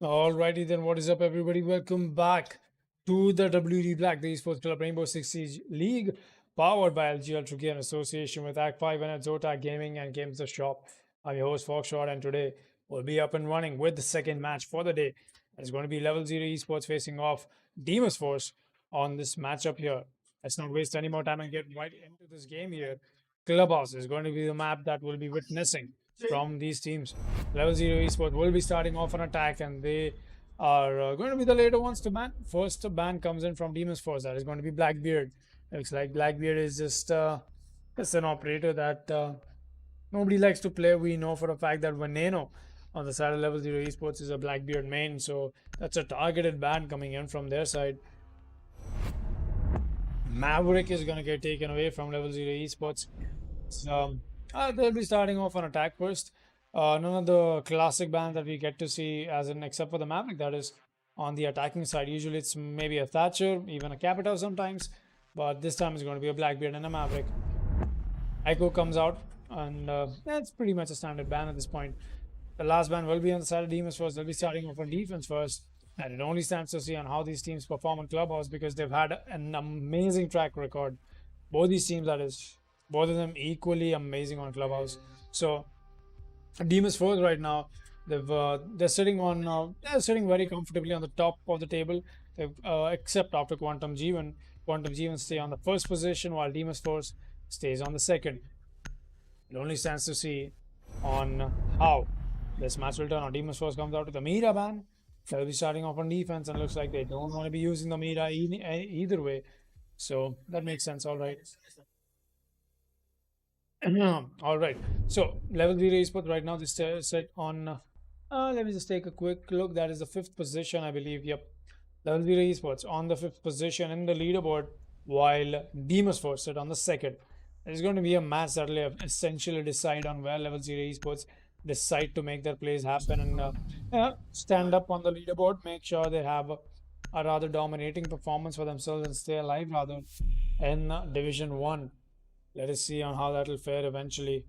Alrighty then, what is up, everybody? Welcome back to the WD Black, the Esports Club Rainbow Six Siege League, powered by LG Ultragear in association with Fibernet, Zotac Gaming, and Games the Shop. I'm your host, Foxshot, and today we'll be up and running with the second match for the day. It's going to be Level 0 Esports facing off Demon's Force on this matchup here. Let's not waste any more time and get right into this game here. Clubhouse is going to be the map that we'll be witnessing from these teams. Level 0 Esports will be starting off an attack, and they are going to be the later ones to ban. First ban comes in from Demon's Force. That is going to be Blackbeard. Looks like Blackbeard is just an operator that nobody likes to play. We know for a fact that Veneno on the side of Level 0 Esports is a Blackbeard main, so that's a targeted ban coming in from their side. Maverick is going to get taken away from Level 0 Esports. So, they'll be starting off on attack first. None of the classic bans that we get to see, as in except for the Maverick, that is on the attacking side. Usually it's maybe a Thatcher, even a Capita sometimes, but this time it's going to be a Blackbeard and a Maverick. Echo comes out, and that's pretty much a standard ban at this point. The last ban will be on the side of Demons first. They'll be starting off on defense first, and it only stands to see on how these teams perform in Clubhouse, because they've had an amazing track record. Both these teams, that is, both of them equally amazing on Clubhouse. So Demon's Force right now, they're sitting very comfortably on the top of the table, except after Quantum G1. Quantum G1 stay on the first position, while Demon's Force stays on the second. It only stands to see on how this match will turn out. Demon's Force comes out with the Mira ban. They'll be starting off on defense, and looks like they don't want to be using the Mira either way. So that makes sense. All right. All right. So Level 0 Esports right now, this set on. Let me just take a quick look. That is the 5th position, I believe. Yep. Level 0 Esports on the 5th position in the leaderboard, while Demon's Force sit on the 2nd. There's going to be a match that will essentially decide on where Level 0 Esports decide to make their plays happen and stand up on the leaderboard, make sure they have a rather dominating performance for themselves and stay alive rather in Division 1. Let us see on how that will fare eventually.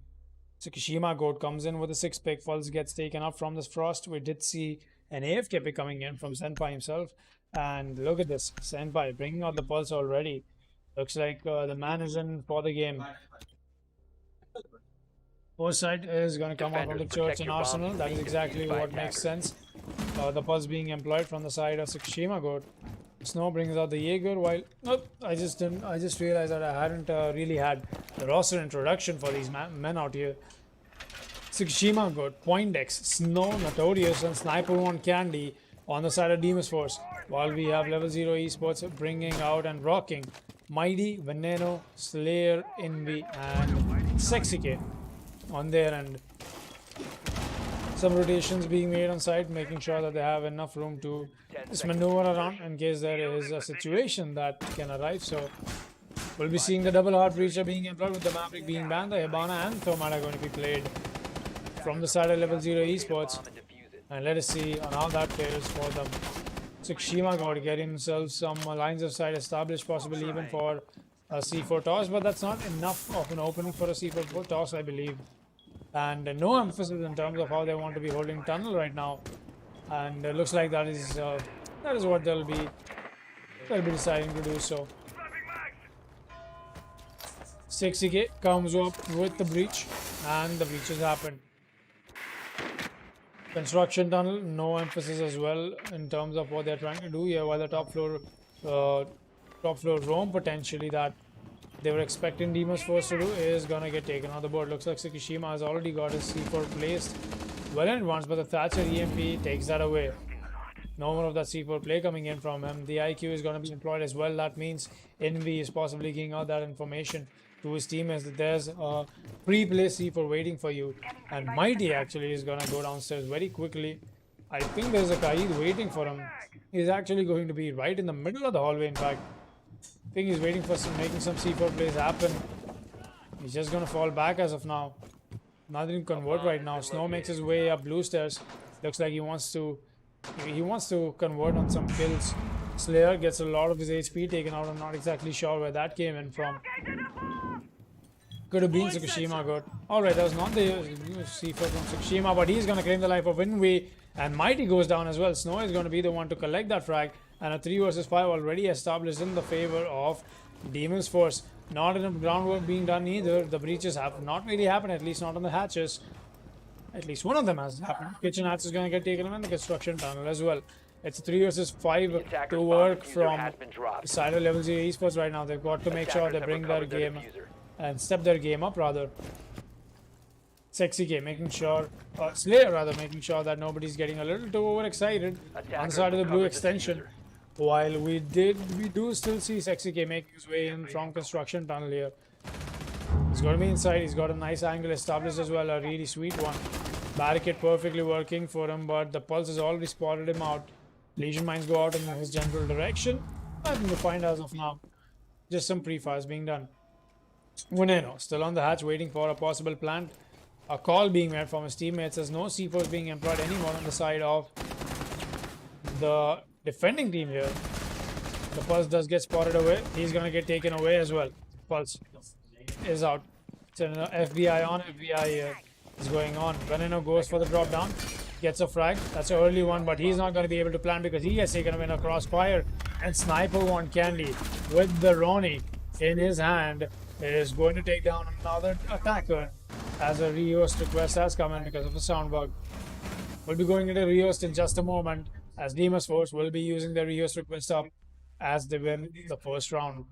Tsukishima Goat comes in with a 6 pick. Falls gets taken up from this Frost. We did see an AFK pick coming in from Senpai himself. And look at this. Senpai bringing out the pulse already. Looks like the man is in for the game. Foresight is going to come out from the Church and Arsenal. That is exactly what makes sense. The pulse being employed from the side of Tsukishima Goat. Snow brings out the Jaeger, while I just realized that I hadn't really had the roster introduction for these men out here. Tsukishima Goat, Poindex, Snow, Notorious, and Sniper 1 Candy on the side of Demon's Force, while we have Level 0 Esports bringing out and rocking Mighty, Veneno, Slayer, Envy, and Sexy K on their end. Some rotations being made on site, making sure that they have enough room to just maneuver around in case there is a situation that can arrive. So we'll be seeing the double heart breacher being employed, with the Maverick being banned. The Hibana and Thermite are going to be played from the side of Level 0 Esports, and let us see on how that fares for them. Tsukishima got getting himself some lines of sight established, possibly even for a C4 toss, but that's not enough of an opening for a C4 toss, I believe. And no emphasis in terms of how they want to be holding tunnel right now, and it looks like that is what they'll be deciding to do. So 60k comes up with the breach, and the breaches happen. Construction tunnel, no emphasis as well in terms of what they're trying to do here, while the top floor roam potentially that they were expecting Demon's Force to do is gonna get taken on the board. Looks like Tsukishima has already got his C4 placed well in advance, but the Thatcher EMP takes that away. No more of that C4 play coming in from him. The IQ is gonna be employed as well. That means Envy is possibly giving out that information to his teammates that there's a pre-placed C4 waiting for you. And Mighty actually is gonna go downstairs very quickly. I think there's a Kaid waiting for him. He's actually going to be right in the middle of the hallway, in fact. I think he's waiting for making some C4 plays happen. He's just gonna fall back as of now. Nothing can convert right now. Snow makes his way up blue stairs. Looks like he wants to convert on some kills. Slayer gets a lot of his HP taken out. I'm not exactly sure where that came in from. Could have been Tsukishima good. Alright, that was not the C4 from Tsukishima, but he's gonna claim the life of Invi, And Mighty goes down as well. Snow is going to be the one to collect that frag, and a 3 versus 5 already established in the favor of Demon's Force. Not enough groundwork being done either. The breaches have not really happened, at least not on the hatches. At least one of them has happened. Kitchen hatch is going to get taken in the construction tunnel as well. It's a 3 versus 5 Attacker's to bomb work diffuser from has been dropped. the side of Level 0 Esports right now. They've got to make sure they Attackers have bring their recovered their game diffuser. and step their game up rather. Sexy K making sure, Slayer rather, making sure that nobody's getting a little too overexcited on the Attackers side of the blue recovered the extension. diffuser. While we do still see Sexy K making his way in from construction tunnel here. He's going to be inside. He's got a nice angle established as well, a really sweet one. Barricade perfectly working for him, but the Pulse has already spotted him out. Legion mines go out in his general direction. Nothing to find as of now. Just some pre-fires being done. Veneno still on the hatch, waiting for a possible plant. A call being made from his teammates as no C4 being employed anymore on the side of the defending team here. The Pulse does get spotted away. He's going to get taken away as well. Pulse is out. It's an FBI on FBI here is going on. Veneno goes for the drop down. Gets a frag. That's an early one, but he's not going to be able to plant because he has taken him in a crossfire. And Sniper One Candy with the Ronnie in his hand is going to take down another attacker as a rehost request has come in because of a sound bug. We'll be going into rehost in just a moment as Demon's Force will be using their rehost request up as they win the first round.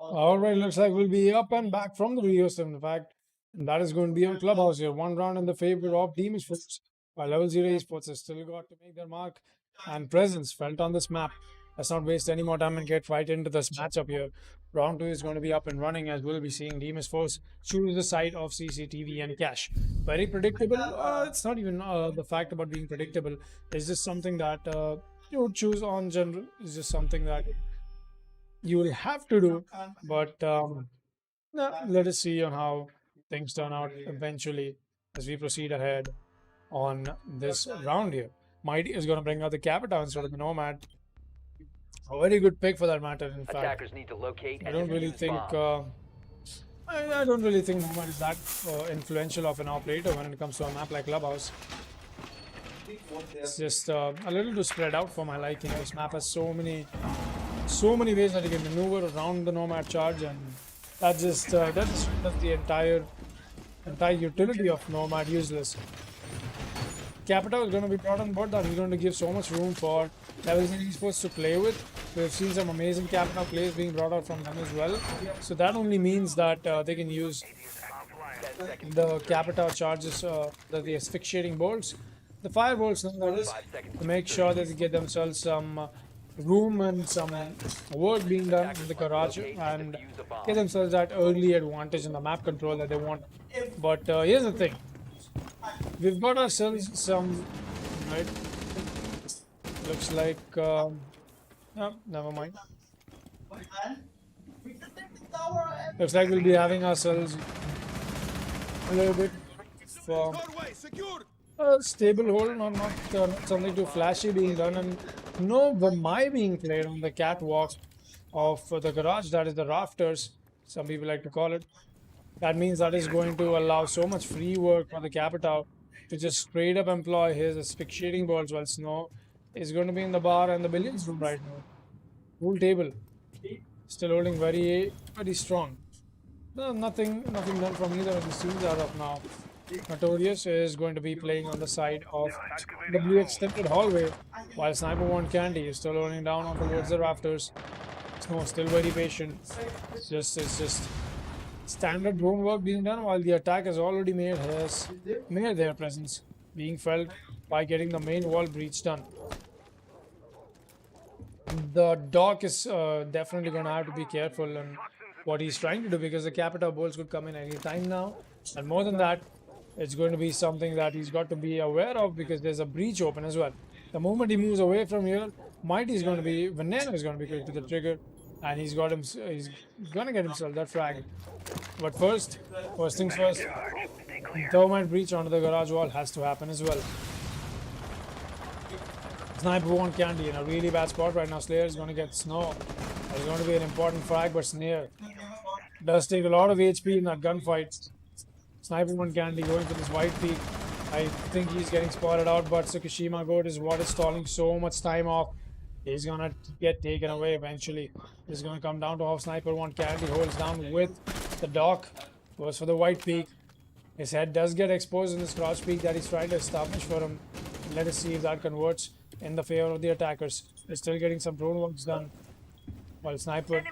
All right, looks like we'll be up and back from the rehearsal. In fact, and that is going to be on Clubhouse here. One round in the favor of Demons Force, while Level 0 Esports has still got to make their mark and presence felt on this map. Let's not waste any more time and get right into this matchup here. Round 2 is going to be up and running as we'll be seeing Demons Force choose the side of CCTV and Cash. Very predictable. It's not even the fact about being predictable. It's just something that you would choose on general. It's just something that you will have to do, but let us see on how things turn out eventually as we proceed ahead on this round here. Mighty is going to bring out the Capita instead of the Nomad. A very good pick for that matter. In fact, Attackers need to locate I and don't really defuse think bombs. I don't really think Nomad is that influential of an operator when it comes to a map like Clubhouse. It's just a little too spread out for my liking. This map has so many ways that you can maneuver around the Nomad charge, and that just renders the entire utility of Nomad useless. Capita is going to be brought on board. That is going to give so much room for Level 0 Esports to play with. We've seen some amazing Capita plays being brought out from them as well. So that only means that they can use the Capita charges, the asphyxiating bolts, the fire bolts, that is, to make sure that they get themselves some room and some work being done in the garage and get themselves that early advantage in the map control that they want. But here's the thing. We've got ourselves some, right? Looks like, no, never mind. Looks like we'll be having ourselves a little bit of a stable hold, not something too flashy being done, and no Vamai being played on the catwalk of the garage, that is the rafters, some people like to call it. That means that is going to allow so much free work for the Capita to just straight up employ his asphyxiating balls, while Snow is going to be in the bar and the billiards room right now. Pool table. Still holding very strong. No, nothing done from either of these teams as of now. Notorious is going to be playing on the side of the blue extended hallway, while Sniper One Candy is still holding down on towards the rafters. Snow still very patient. It's just standard drone work being done, while the attack has already made their presence being felt by getting the main wall breach done. The Doc is definitely going to have to be careful in what he's trying to do, because the Capita bolts could come in any time now, and more than that, it's going to be something that he's got to be aware of, because there's a breach open as well. The moment he moves away from here, Veneno is going to be quick to the trigger, and he's going to get himself that frag. But first things first, thermite breach onto the garage wall has to happen as well. Sniper One Candy in a really bad spot right now. Slayer is going to get Snow. There's going to be an important frag, but Snare does take a lot of HP in that gunfight. Sniper One Candy going for this white peak. I think he's getting spotted out, but Tsukushima Goat is what is stalling so much time off. He's going to get taken away eventually. It's going to come down to how Sniper One Candy holds down with the Doc. Goes for the white peak. His head does get exposed in this crouch peak that he's trying to establish for him. Let us see if that converts in the favor of the attackers. They're still getting some drone works done, while Sniper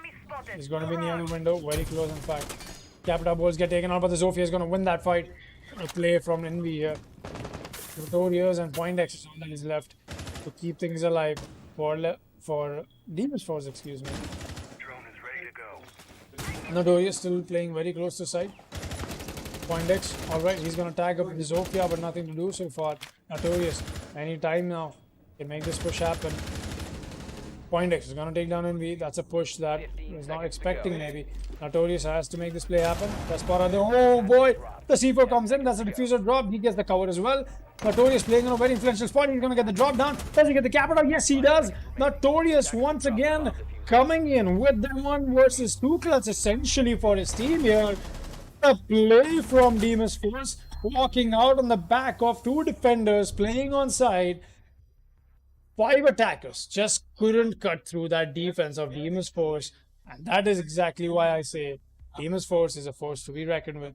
is going to be near the window, very close in fact. Capita balls get taken out, but the Zofia is going to win that fight. A play from Envy here. Notorious and Poindex is all that is left to keep things alive for Demons Force, excuse me. Drone is ready to go. Notorious still playing very close to side. Poindex, alright, he's going to tag up with the Zofia, but nothing to do so far. Notorious, any time now can make this push happen. Poindex is going to take down Envy. That's a push that I was not expecting maybe. Notorious has to make this play happen. The spot on the, oh boy, the C4 comes in. That's a diffuser drop. He gets the cover as well. Notorious playing on a very influential spot. He's going to get the drop down. Does he get the Capita? Yes, he does. Notorious once again coming in with the 1 versus 2 clutch essentially for his team here. A play from Demons Force, walking out on the back of 2 defenders playing on side. 5 attackers just couldn't cut through that defense of Demons Force, and that is exactly why I say Demons Force is a force to be reckoned with.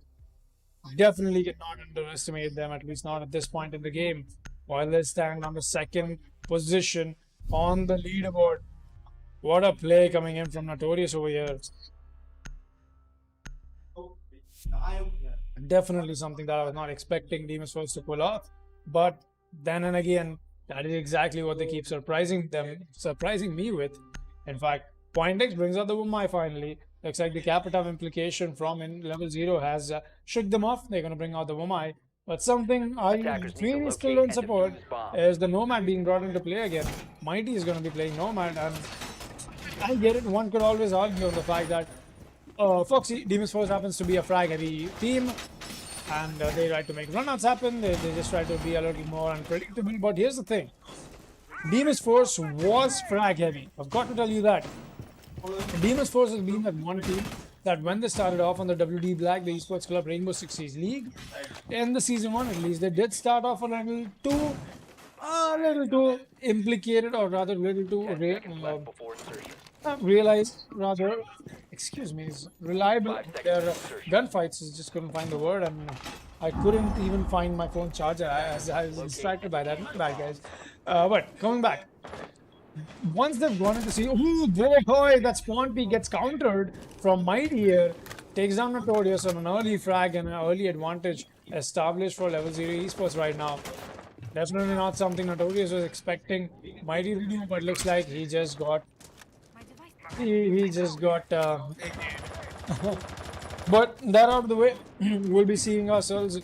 Definitely cannot underestimate them, at least not at this point in the game, while they stand on the 2nd position on the leaderboard. What a play coming in from Notorious over here. Definitely something that I was not expecting Demons Force to pull off. But then and again, that is exactly what they keep surprising me with. In fact, Pointex brings out the Wumai finally. Looks like the Capitav implication from in level 0 has shook them off. They're going to bring out the Wumai. But something I Attackers need to really still locate don't and support defuse bomb. is the Nomad being brought into play again. Mighty is going to be playing Nomad, and I get it. One could always argue on the fact that Foxy, Demons Force happens to be a frag heavy team, and they try to make runouts happen. They just try to be a little more unpredictable. But here's the thing: Demons Force was frag heavy. I've got to tell you that. Demons Force has been that one team that when they started off on the WD Black, the Esports Club Rainbow Six Siege League, in the season 1 at least, they did start off a little too implicated, or rather, little too Seconds left before insertion. realized, rather, excuse me, is reliable. Their gunfights, is just couldn't find the word, and I couldn't even find my phone charger as I was distracted by that. Not bad, guys. But coming back, once they've gone into see, oh boy, that spawn peak gets countered from Mighty here, takes down Notorious on an early frag and an early advantage established for level 0 esports right now. Definitely not something Notorious was expecting Mighty to do, but looks like he just got. He just got. But that out of the way, we'll be seeing ourselves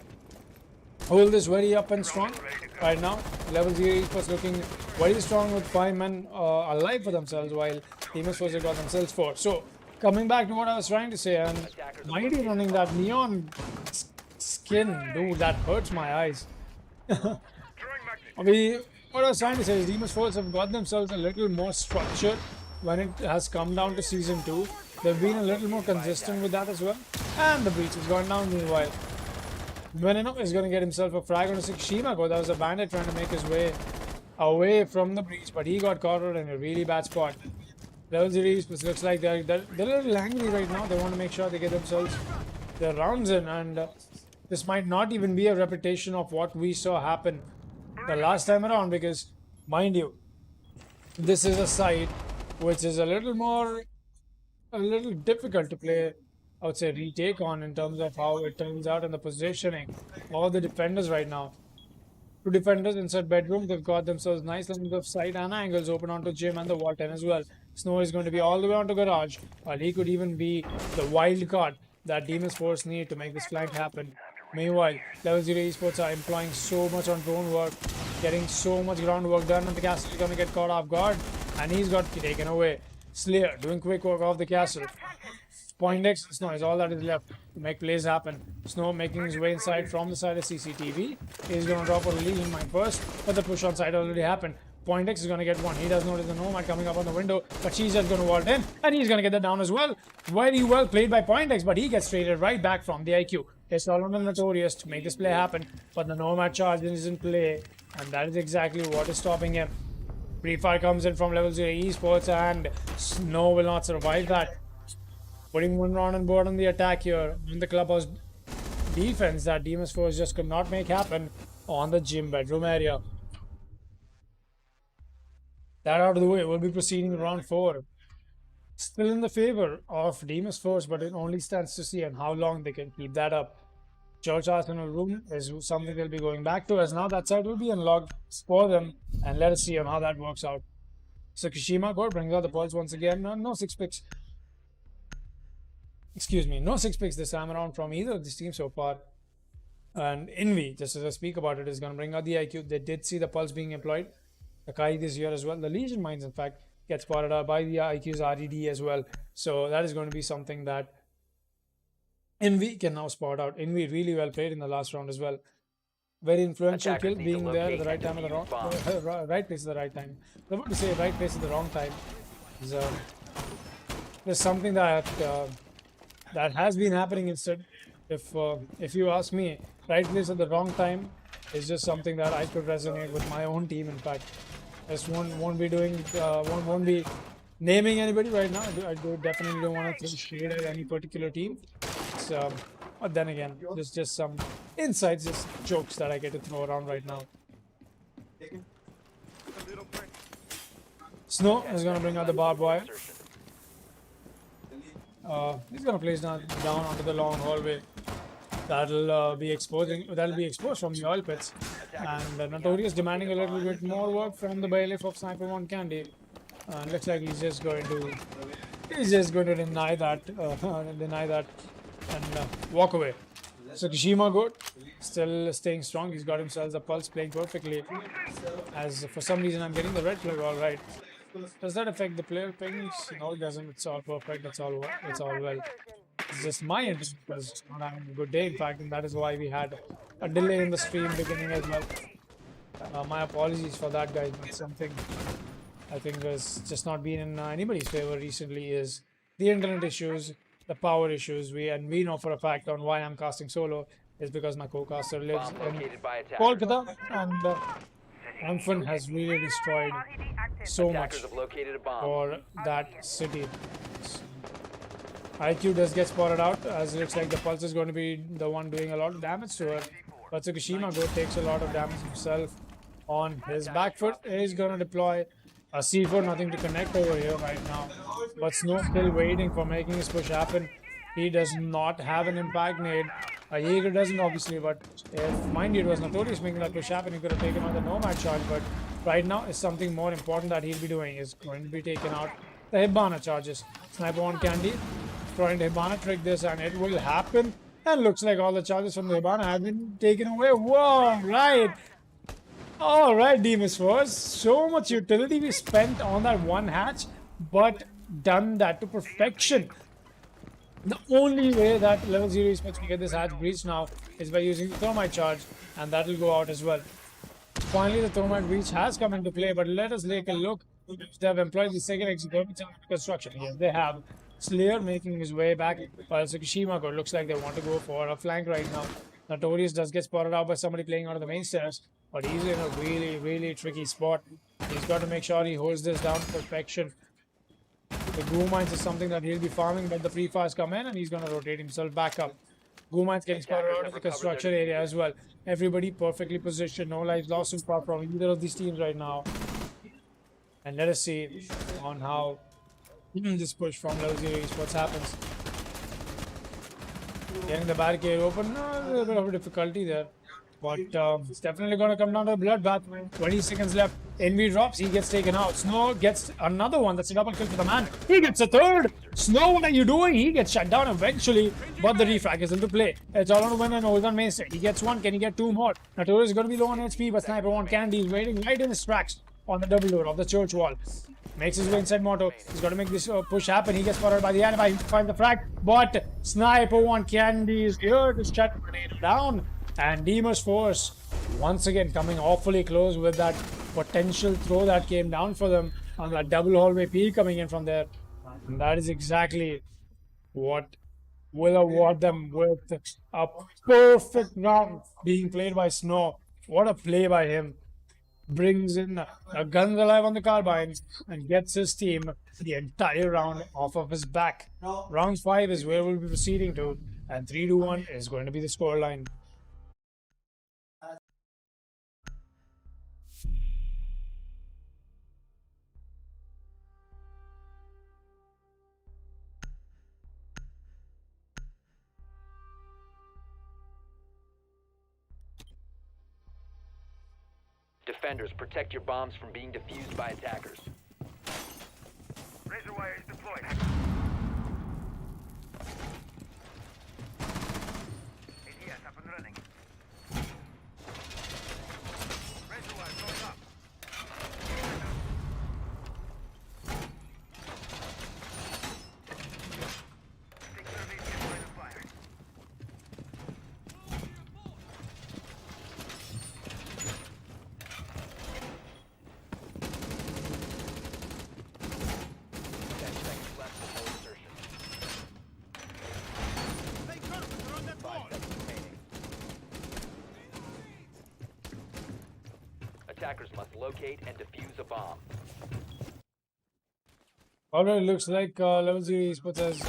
hold this very up and strong right now. Level 0 esports looking very strong with 5 men alive for themselves, while Demons Force have got themselves 4. So, coming back to what I was trying to say, and Mighty running that neon skin, dude, that hurts my eyes. What I was trying to say is Demons Force have got themselves a little more structured when it has come down to season 2. They've been a little more consistent with that as well. And the breach has gone down meanwhile. Veneno is going to get himself a frag on a Shimago. That was a bandit trying to make his way away from the breach, but he got caught in a really bad spot. Level 0 Esports looks like they're a little angry right now. They want to make sure they get themselves their rounds in, and this might not even be a repetition of what we saw happen the last time around, because, mind you, this is a site which is a little difficult to play, I would say, retake on in terms of how it turns out in the positioning of the defenders right now. Two defenders inside bedroom, they've got themselves nice lines of sight and angles open onto Jim and the wall 10 as well. Snow is going to be all the way onto Garage, while he could even be the wild card that Demons Force need to make this flank happen. Meanwhile, Level 0 Esports are employing so much on drone work, getting so much groundwork done, and the castle is going to get caught off guard, and he's got taken away. Slayer doing quick work off the castle. Pointex, Snow is all that is left to make plays happen. Snow making his way inside from the side of CCTV. He's going to drop a Legion mine first, but the push on side already happened. Pointex is going to get one. He does notice the Nomad coming up on the window, but she's just going to vault in, and he's going to get that down as well. Very well played by Pointex, but he gets traded right back from the IQ. It's all on the Notorious to make this play happen, but the Nomad charge is in play, and that is exactly what is stopping him. Pre-fire comes in from Level 0 Esports, and Snow will not survive that. Putting one round on board on the attack here on the Clubhouse defense that Demons Force just could not make happen on the gym bedroom area. That out of the way, we'll be proceeding to round 4. Still in the favor of Demons Force, but it only stands to see on how long they can keep that up. Church Arsenal room is something they'll be going back to, as now that side will be unlocked for them, and let us see on how that works out. So Kishima Gore brings out the pulse once again. No 6 picks. Excuse me, no 6 picks this time around from either of these teams so far. And Envy, just as I speak about it, is going to bring out the IQ. They did see the pulse being employed. The Kai this year as well. The Legion Mines, in fact, get spotted out by the IQ's RDD as well. So that is going to be something that Envy can now spot out. Envy really well played in the last round as well. Very influential kill, being there at the right time at the wrong right place at the right time. I was about to say right place at the wrong time. There's something that that has been happening instead. If you ask me, right place at the wrong time is just something that I could resonate with my own team. In fact, just won't be doing won't be naming anybody right now. I definitely don't want to shade at any particular team. So, but then again, there's just some insights, just jokes that I get to throw around right now. Snow is going to bring out the barbed wire. He's going to place down onto the long hallway. that'll be exposed from the oil pits, and Notorious demanding a little bit more work from the bailiff of Sniper One Candy. Looks like he's just going to deny that and walk away. So Kishima good, still staying strong. He's got himself a pulse, playing perfectly. As for some reason I'm getting the red flag. All right. Does that affect the player pings? No, it doesn't. It's all perfect. It's all well. It's just my interest because I'm not having a good day, in fact, and that is why we had a delay in the stream beginning as well. My apologies for that, guys. But something I think has just not been in anybody's favor recently is the internet issues, the power issues. We know for a fact on why I'm casting solo is because my co-caster lives Bomb in located by attackers. Kolkata, and Amphan has really destroyed so much Attackers have located a bomb. for that city. IQ does get spotted out, as it looks like the Pulse is going to be the one doing a lot of damage to her. But Tsukishima Go takes a lot of damage himself on his back foot. He's going to deploy a C4, nothing to connect over here right now. But Snow still waiting for making his push happen. He does not have an impact nade. Jaeger doesn't, obviously, but if mind you, it was Notorious making that push happen, he could have taken out the Nomad charge. But right now is something more important that he'll be doing, is going to be taking out the Hibana charges. Sniper One Candy trying to Hibana trick this, and it will happen. And looks like all the charges from the Hibana have been taken away. Whoa, right. Alright, Demus Force. So much utility we spent on that one hatch, but done that to perfection. The only way that level 0 Esports can get this hatch breached now is by using the Thermite charge, and that will go out as well. Finally, the Thermite breach has come into play, but let us take a look. They have employed the second exit construction. Yes, they have. Slayer making his way back, while Tsukishima Go looks like they want to go for a flank right now. Notorious does get spotted out by somebody playing out of the main stairs, but he's in a really, really tricky spot. He's got to make sure he holds this down to perfection. The Goo Mines is something that he'll be farming, but the free fires come in and he's going to rotate himself back up. Goo Mines getting spotted out of the construction area as well. Everybody perfectly positioned, no lives lost so far from either of these teams right now. And let us see on how this push from level 0 Esports happens. Getting the barricade open, a little bit of a difficulty there. But it's definitely going to come down to a bloodbath. 20 seconds left. Envy drops. He gets taken out. Snow gets another one. That's a double kill for the man. He gets a third. Snow, what are you doing? He gets shut down eventually. But the refrag is into play. It's all on a win and hold on Mainstay. He gets one. Can he get two more? Notorious is going to be low on HP, but Sniper One Candy is waiting right in his tracks on the double door of the church wall. Makes his way inside Motto. He's got to make this push happen. He gets spotted by the alibi. He finds the frag. But Sniper One Candy is here to shut the grenade down. And Demus Force once again coming awfully close with that potential throw that came down for them on that double hallway P coming in from there. And that is exactly what will award them with a perfect round being played by Snow. What a play by him. Brings in a guns alive on the carbines and gets his team the entire round off of his back. Round 5 is where we'll be proceeding to, and 3-1 is going to be the scoreline. Defenders, protect your bombs from being defused by attackers. Razor wire is deployed. ADS up and running. Razor wire going up. Take care of ADS line of fire. Attackers must locate and defuse a bomb. Alright, looks like level 0 Esports has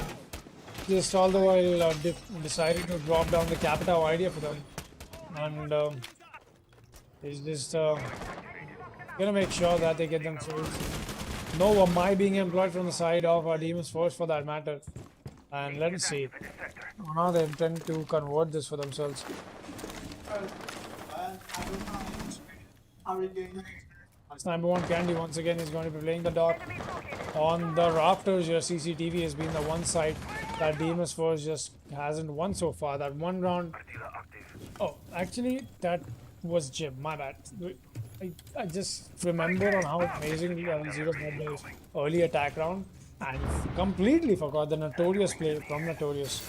just all the while decided to drop down the Capita idea for them. And he's just gonna make sure that they get them through. No Amai being employed from the side of our Demon's Force for that matter. And let us see. For this sector. Or now they intend to convert this for themselves. Sniper One Candy once again is going to be playing the dot on the rafters. Your CCTV has been the one side that Demon's Force just hasn't won so far. That one round. Oh, actually, that was Jim. My bad. I just remember on how amazing Level Zero played his early attack round and completely forgot the Notorious play from Notorious.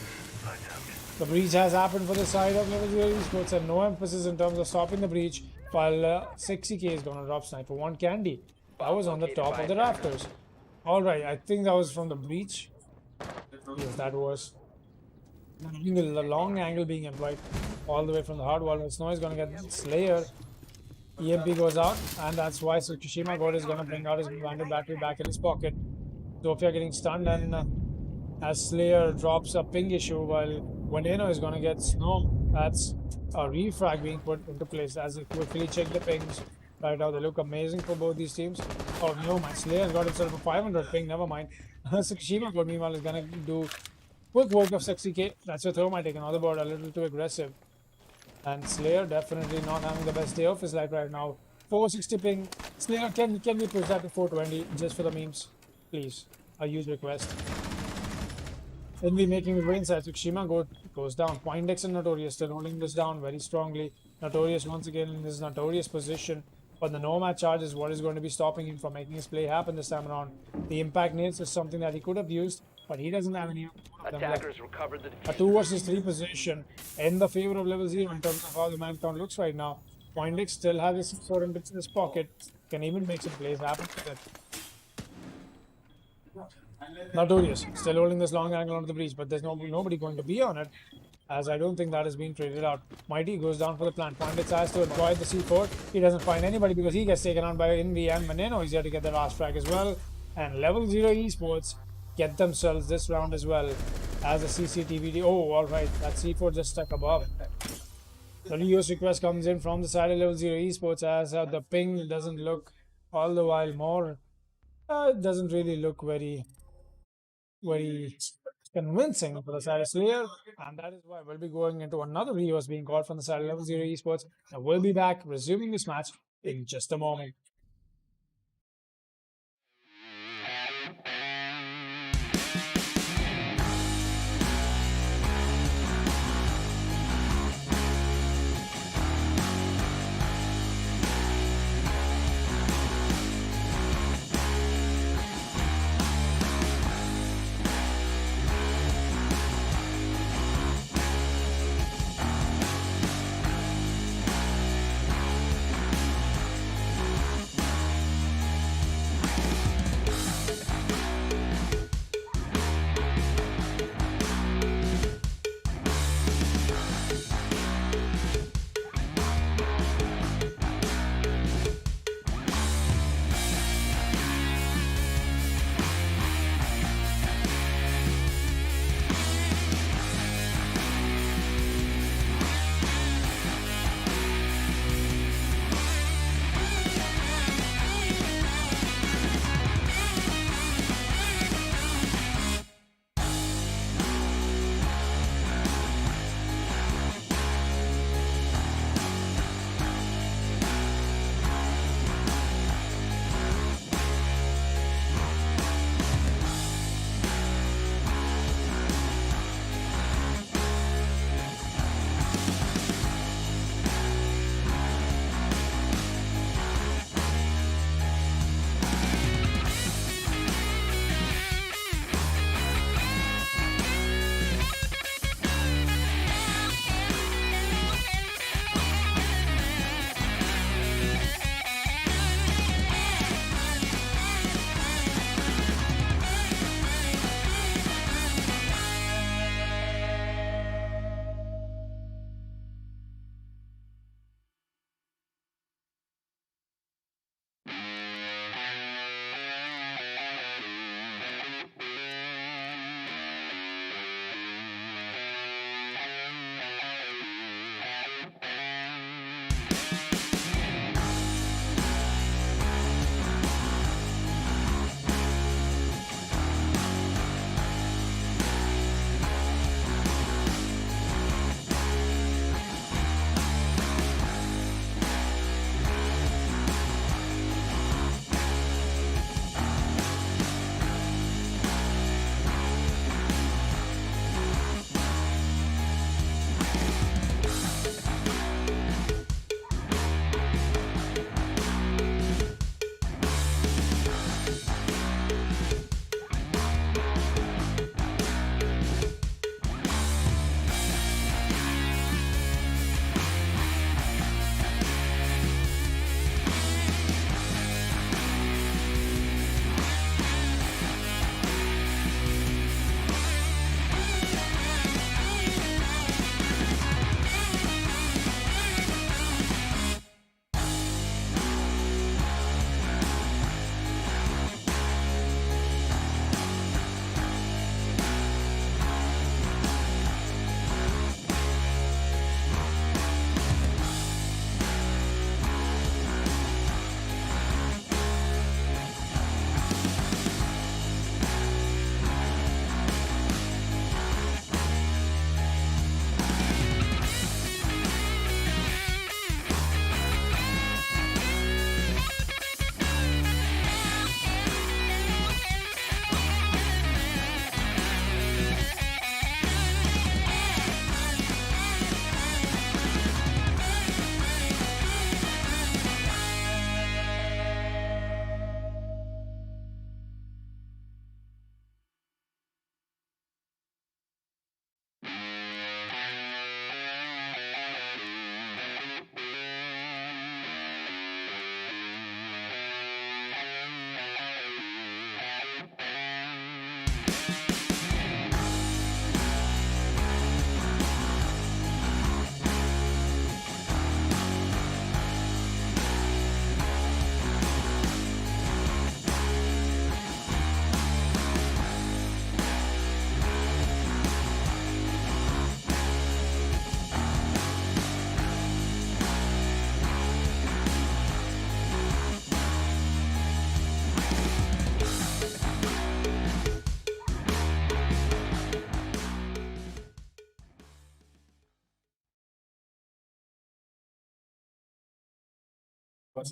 The breach has happened for the side of Level Zero Esports and no emphasis in terms of stopping the breach, while 60k is going to drop Sniper One Candy. That was on the top of the rafters. Alright, I think that was from the breach. Yes, that was. The long angle being employed all the way from the hard wall. Snow is going to get Slayer. EMP goes out, and that's why Tsukushima God is going to bring out his banded battery back in his pocket. Zofia getting stunned, and as Slayer drops a ping issue, while Veneno is going to get Snow. That's a refrag being put into place as they quickly check the pings. Right now, they look amazing for both these teams. Oh no, my Slayer got himself a 500 ping, never mind. Tsukushima God, meanwhile, is going to do quick work of 60k. That's a throw, might take another board, a little too aggressive. And Slayer definitely not having the best day of his life right now. 460 ping. Slayer, can we push that to 420 just for the memes? Please. A huge request. Then we making the way inside. Tsukushima goes down. Poindex and Notorious still holding this down very strongly. Notorious once again in his Notorious position. But the nomad charge is what is going to be stopping him from making his play happen this time around. The impact nades is something that he could have used, but he doesn't have any of them left. Attackers recovered the A 2 versus 3 position in the favor of Level 0 in terms of how the man count looks right now. Poindex still has his 4 in his pocket, can even make some plays happen with it. Notorious still holding this long angle onto the breach, but there's nobody going to be on it, as I don't think that is being traded out. Mighty goes down for the plant. Poindex has to avoid the C4. He doesn't find anybody because he gets taken out by Envy and Veneno. He's here to get the last frag as well. And Level 0 Esports get themselves this round as well as a CCTV. Oh, alright, that C4 just stuck above. The Leo's request comes in from the side of Level 0 Esports as the ping doesn't look all the while more. It doesn't really look very convincing for the side of Slayer, and that is why we'll be going into another reverse being called from the side of Level 0 Esports. And we'll be back resuming this match in just a moment.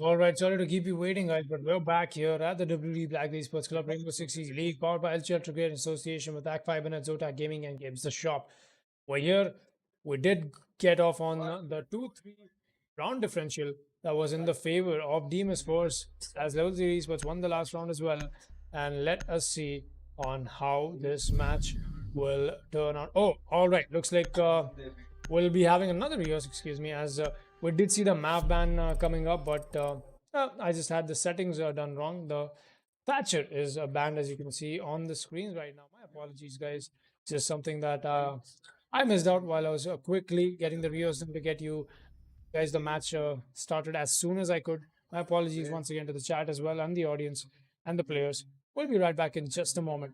All right, sorry to keep you waiting, guys, but we're back here at the WD Black Esports Club Rainbow Six Siege League, powered by LG Ultragear in association with Fibernet, Zotac Gaming, and Games the Shop. We're here. We did get off on the 2-3 round differential that was in the favor of Demas Force, as Level 0 Esports won the last round as well. And let us see on how this match will turn out. Oh, all right. Looks like we'll be having another rehearse, excuse me, as we did see the map ban coming up, but I just had the settings done wrong. The Thatcher is banned, as you can see on the screens right now. My apologies, guys. Just something that I missed out while I was quickly getting the rehearse to get you guys the match started as soon as I could. My apologies once again to the chat as well, and the audience and the players. We'll be right back in just a moment.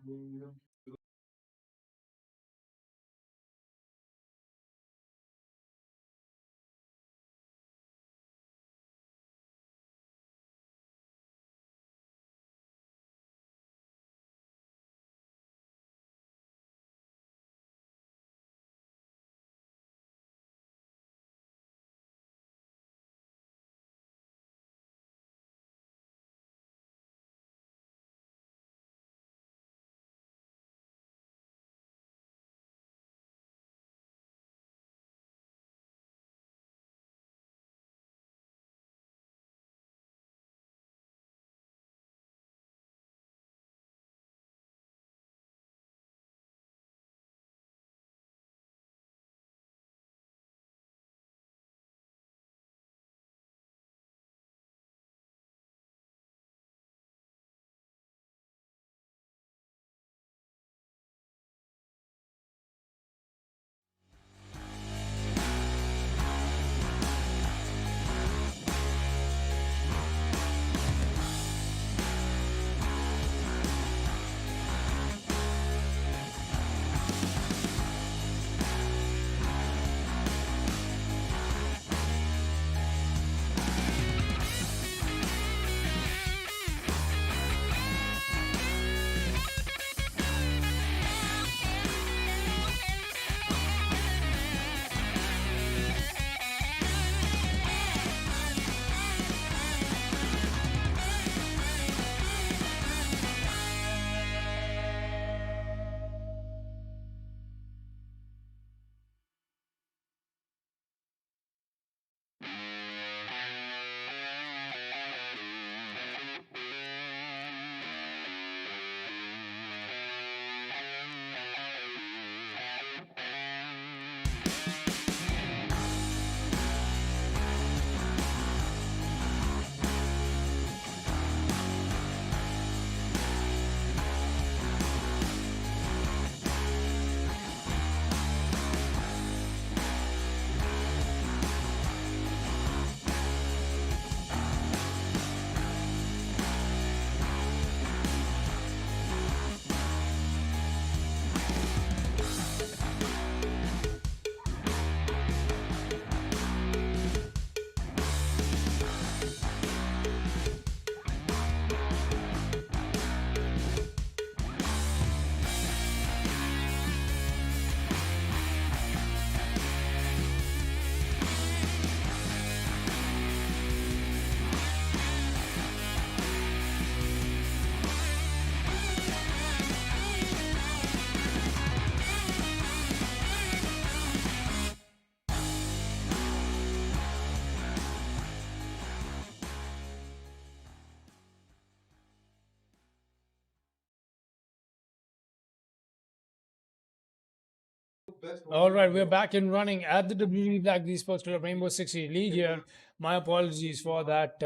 All right, we're back and running at the WD Black Esports Club Rainbow Six Siege League here. My apologies for that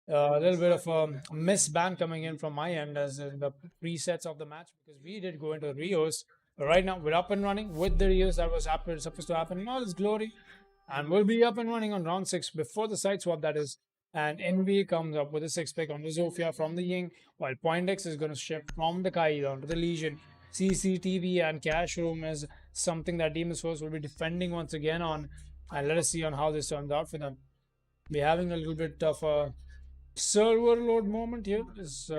a little bit of a misban coming in from my end as in the presets of the match because we did go into Rios. But right now we're up and running with the Rios that was supposed to happen in all its glory, and we'll be up and running on round 6 before the side swap, that is. And NB comes up with a 6-pick on the Zofia from the Ying, while Poindex is going to shift from the Kai onto the Legion. CCTV and Cash Room is something that Demon's Force will be defending once again on, and let us see on how this turns out for them. We're having a little bit of a server load moment here. It's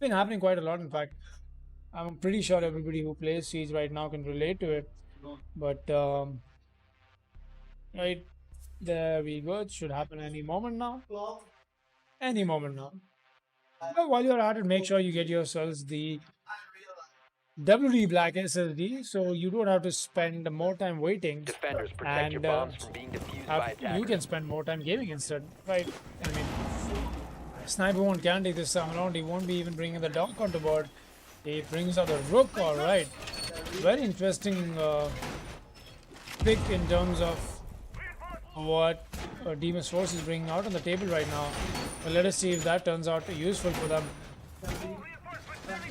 been happening quite a lot, in fact. I'm pretty sure everybody who plays Siege right now can relate to it. But, right, there we go. It should happen any moment now. Any moment now. But while you're at it, make sure you get yourselves the WD Black SSD so you don't have to spend more time waiting. Defenders, protect your And bombs from being defused by you attackers. can spend more time gaming instead, right? I mean, Sniper won't can't take this time around. He won't be even bringing the dog onto board. He brings out the Rook, alright. Very interesting pick in terms of what Demon's Force is bringing out on the table right now. But let us see if that turns out useful for them.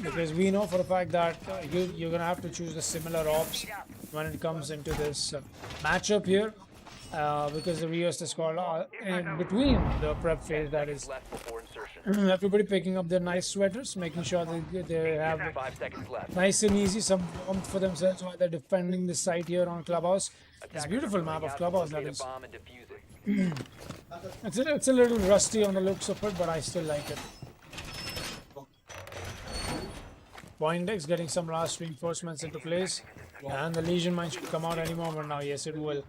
Because we know for a fact that you're going to have to choose the similar ops when it comes into this matchup here. Because the Rios is called in between the prep phase, that is. Left before insertion. Everybody picking up their nice sweaters, making sure they have 5 seconds left. nice and easy, some warmth for themselves while they're defending the site here on Clubhouse. It's a Attackers beautiful are map moving of out to Clubhouse, that locate a is. bomb and defuse it. It's a little rusty on the looks of it, but I still like it. Poindex getting some last reinforcements into place, and the Legion mine should come out any moment now. Yes, it will.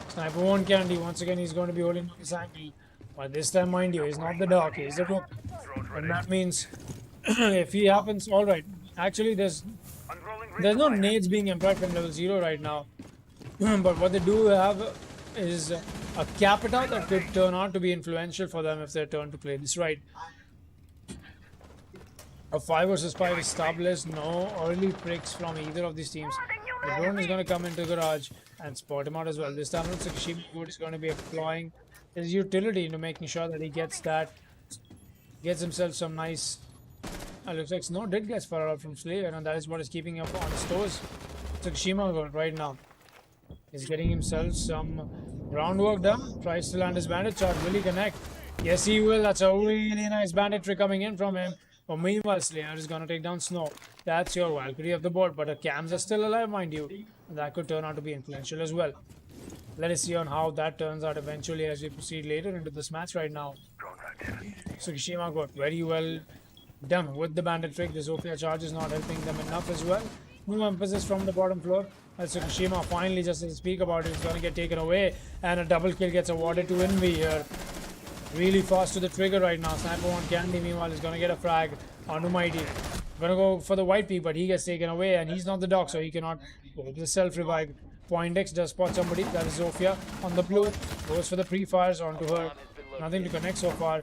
Sniper won't candy. Once again, he's going to be holding on his ankle. But this time, mind you, he's not the dog, he's the Rook. And that means if he happens, alright. Actually, there's no nades being employed from level 0 right now. But what they do have is a Capita that could turn out to be influential for them if they turn to play this right. A 5 versus 5 established, no early pricks from either of these teams. The drone is going to come into garage and spot him out as well. This time, Tsukushima Good is going to be applying his utility into making sure that he gets himself some nice. Looks like Snow did get far out from Slayer, and that is what is keeping him up on his toes. Tsukushima Good right now is getting himself some groundwork done. Tries to land his bandit shot. Will he connect? Yes, he will. That's a really nice banditry coming in from him. But meanwhile, Slayer is going to take down Snow. That's your Valkyrie of the board. But the cams are still alive, mind you. That could turn out to be influential as well. Let us see on how that turns out eventually as we proceed later into this match right now. Tsukushima got very well done with the bandit trick. The Zofia charge is not helping them enough as well. New emphasis from the bottom floor. As Tsukushima finally, just to speak about it, is going to get taken away. And a double kill gets awarded to Envy here. Really fast to the trigger right now. Sniper on Candy, meanwhile, is going to get a frag onto Mighty. Going to go for the white peak, but he gets taken away, and he's not the dog, so he cannot go to the self-revive. Poindex does spot somebody. That is Zofia on the blue. Goes for the pre-fires onto her. Nothing to connect so far.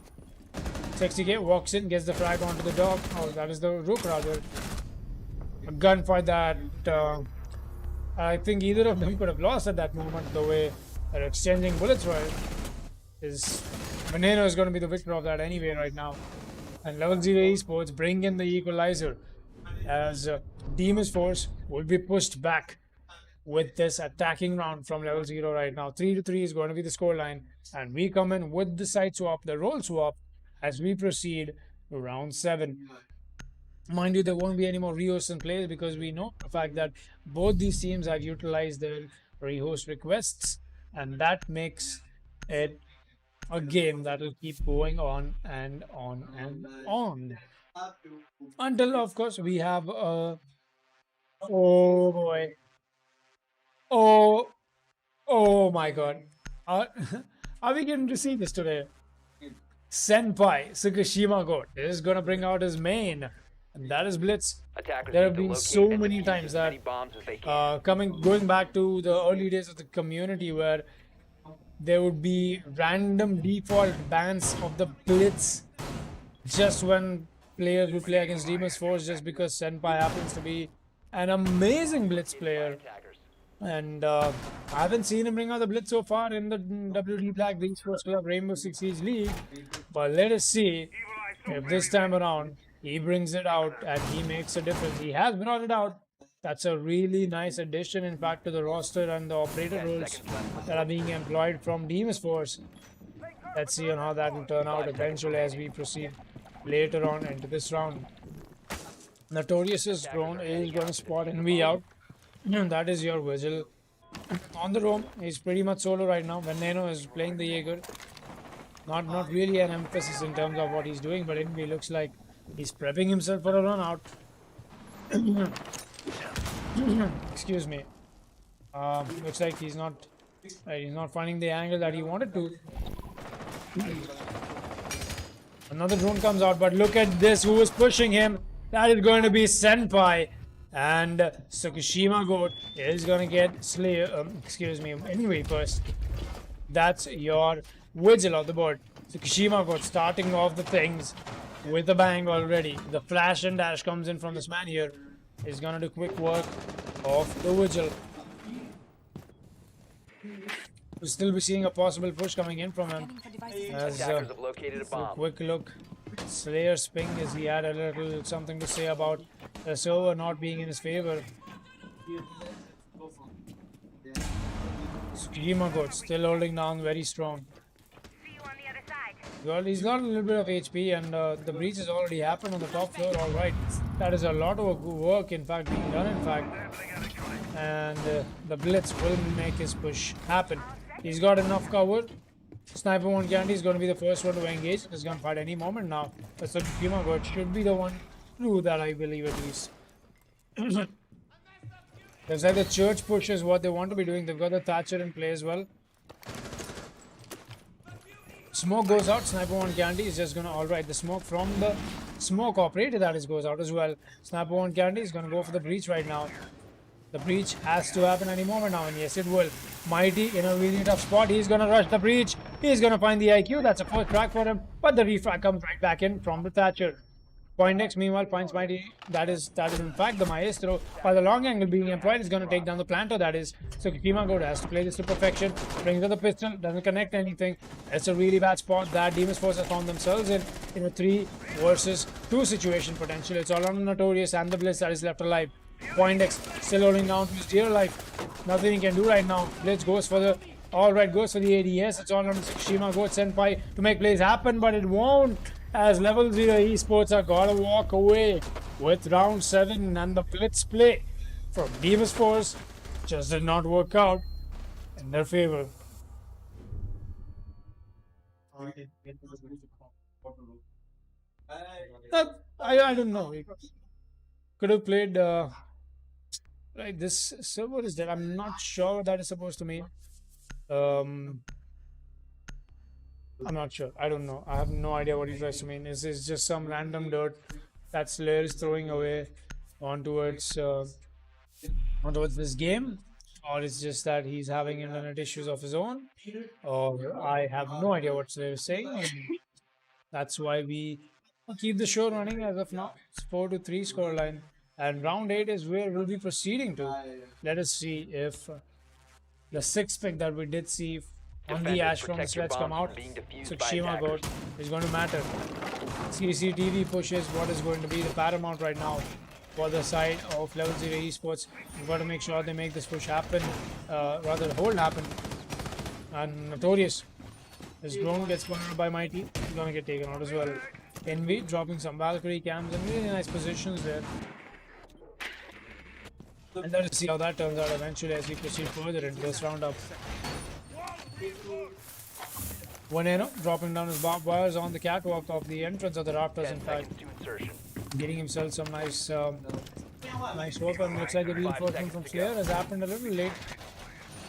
60k walks in, gets the frag onto the dog. Oh, that is the Rook, rather. A gunfight that I think either of them could have lost at that moment, the way they're exchanging bullets right. Veneno is going to be the victor of that anyway right now. And level 0 Esports bring in the equalizer as Demon's Force will be pushed back with this attacking round from level 0 right now. 3-3 is going to be the scoreline, and we come in with the side swap, the role swap, as we proceed to round 7. Mind you, there won't be any more rehosts in play because we know the fact that both these teams have utilized their rehost requests, and that makes it a game that will keep going on and on and on. Until, of course, we have oh boy. Oh my god. Are we getting to see this today? Senpai Tsukushima Goat is gonna bring out his main, and that is Blitz. Attackers There need have to been locate so and many defuse times as that many bombs as they can. going back to the early days of the community where there would be random default bans of the Blitz just when players would play against Demon's Force, just because Senpai happens to be an amazing Blitz player. Attackers. And I haven't seen him bring out the blitz so far in the WD Black the Esports Club Rainbow Six Siege League. But let us see if this time around he brings it out and he makes a difference. He has brought it out. That's a really nice addition, in fact, to the roster and the operator 10 roles seconds left. that are being employed from Demon's Force. Let's see on how that will turn out eventually as we proceed later on into this round. Notorious's drone is going to spot Envy out. That is your Vigil. On the roam, he's pretty much solo right now. Veneno is playing the Jaeger. Not really an emphasis in terms of what he's doing, but Envy looks like he's prepping himself for a run out. Excuse me. Looks like he's not finding the angle that he wanted to. Another drone comes out, but look at this. Who is pushing him? That is going to be Senpai. And Tsukushima Goat is going to get Slayer. Anyway, first. That's your Vigil of the board. Tsukushima Goat starting off the things with a bang already. The flash and dash comes in from this man here. He's going to do quick work of the Vigil. We'll still be seeing a possible push coming in from him. As Attackers have located a a bomb. quick look. Slayer's ping as he had a little something to say about the server not being in his favor. Tsukushima Goat still holding down very strong. See you on the other side. Well, he's got a little bit of HP and the breach has already happened on the top floor. Alright, that is a lot of work in fact being done in fact. And the Blitz will make his push happen. He's got enough cover. Sniper 1 Candy is going to be the first one to engage. He's going to fight any moment now. But Tsukushima Goat should be the one to do that, I believe at least. Looks like the church push is what they want to be doing. They've got the Thatcher in play as well. Smoke goes out. Sniper 1 Candy is just going to, alright, the smoke from the smoke operator that is goes out as well. Sniper 1 Candy is going to go for the breach right now. The breach has to happen any moment now, and yes, it will. Mighty in a really tough spot. He's going to rush the breach. He's going to find the IQ. That's a first crack for him, but the refrag comes right back in from the Thatcher. Poindex, meanwhile, finds Mighty. That is in fact the Maestro. By the long angle being employed, is going to take down the planter. That is. So Tsukushima Goat has to play this to perfection. Brings out the pistol. Doesn't connect anything. It's a really bad spot that Demon's Force has found themselves in a 3 versus 2 situation potential. It's all on the Notorious and the Blitz that is left alive. Poindex still holding down to his dear life. Nothing he can do right now. Blitz goes for the goes for the ADS. It's all on Tsukushima Goat Senpai to make plays happen, but it won't. As level 0 esports are gotta walk away with round 7, and the Blitz play from Demon's Force just did not work out in their favor. I don't know. He could have played right. This server is dead. I'm not sure what that is supposed to mean. I'm not sure. I don't know. I have no idea what he tries to mean. This is just some random dirt that Slayer is throwing away on towards this game, or it's just that he's having internet issues of his own, or I have no idea what Slayer is saying. And that's why we keep the show running as of now. It's 4-3 scoreline, and round 8 is where we'll be proceeding to. Let us see if the 6th pick that we did see on the Ash from the Sweats come out. Tsukushima Goat is going to matter. CCTV pushes what is going to be the paramount right now for the side of level 0 esports. We've got to make sure they make this push happen, rather hold happen. And Notorious, his drone gets cornered by Mighty. He's going to get taken out as well. Envy dropping some Valkyrie cams in really nice positions there. And let us see how that turns out eventually as we proceed further into this roundup. Veneno dropping down his barbed wires on the catwalk of the entrance of the Raptors, in fact. Getting himself some nice work, and looks like the reinforcement from Slayer has happened a little late.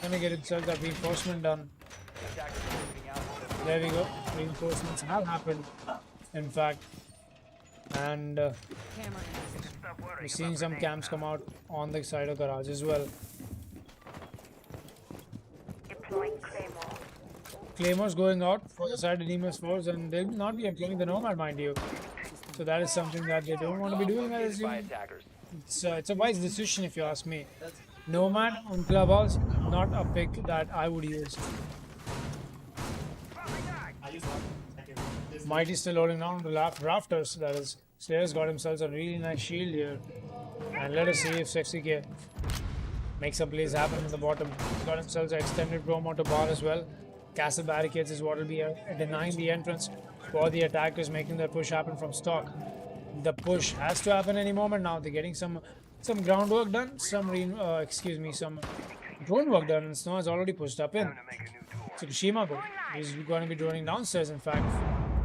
Gonna get himself that reinforcement done. There we go. Reinforcements have happened, in fact. And we're seeing some camps come out on the side of garage as well. Claymore's going out for the side of Demon's Force, and they'll not be employing the Nomad, mind you. So that is something that they don't want to be doing, I assume. It's a wise decision if you ask me. Nomad on Clubhouse, not a pick that I would use. Mighty still holding on to the rafters. That is, Slayer's got himself a really nice shield here. And let us see if Sexy K makes some plays happen in the bottom. He's got himself an extended promo to bar as well. Castle barricades is what will be denying the entrance for the attackers, making their push happen from stock. The push has to happen any moment now. They're getting some groundwork done, some drone work done, and Snow has already pushed up in. Tsukushima go. He's going to be droning downstairs, in fact.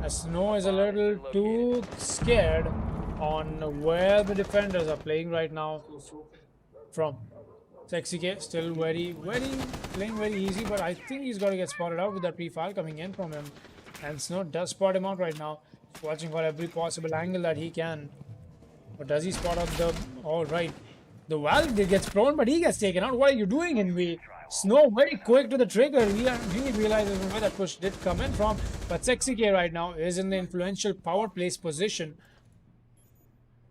As Snow is a little too scared on where the defenders are playing right now from. Sexy K still playing very easy, but I think he's got to get spotted out with that pre-file coming in from him. And Snow does spot him out right now. He's watching for every possible angle that he can. But does he spot out the... Alright. The Valk gets prone, but he gets taken out. What are you doing, Envy? Snow very quick to the trigger. He realizes where that push did come in from. But Sexy K right now is in the influential power place position.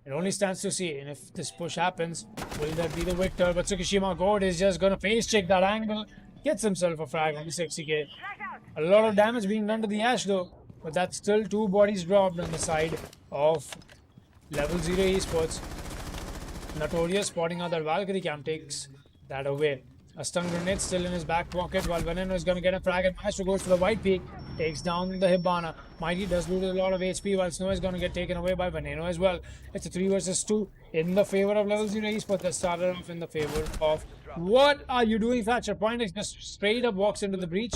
It only stands to see. And if this push happens, will that be the victor? But Tsukushima God is just going to face check that angle. Gets himself a frag on the Sexy K. A lot of damage being done to the Ash though. But that's still 2 bodies dropped on the side of Level 0 Esports. Notorious spotting out that Valkyrie cam takes that away. A stun grenade still in his back pocket while Veneno is going to get a frag and Maestro goes for the white peak. Takes down the Hibana. Mighty does lose a lot of HP while Snow is going to get taken away by Veneno as well. It's a 3 versus 2 in the favor of Level 0 Esports. That started off in the favor of... What are you doing, Thatcher? Pointex just straight up walks into the breach,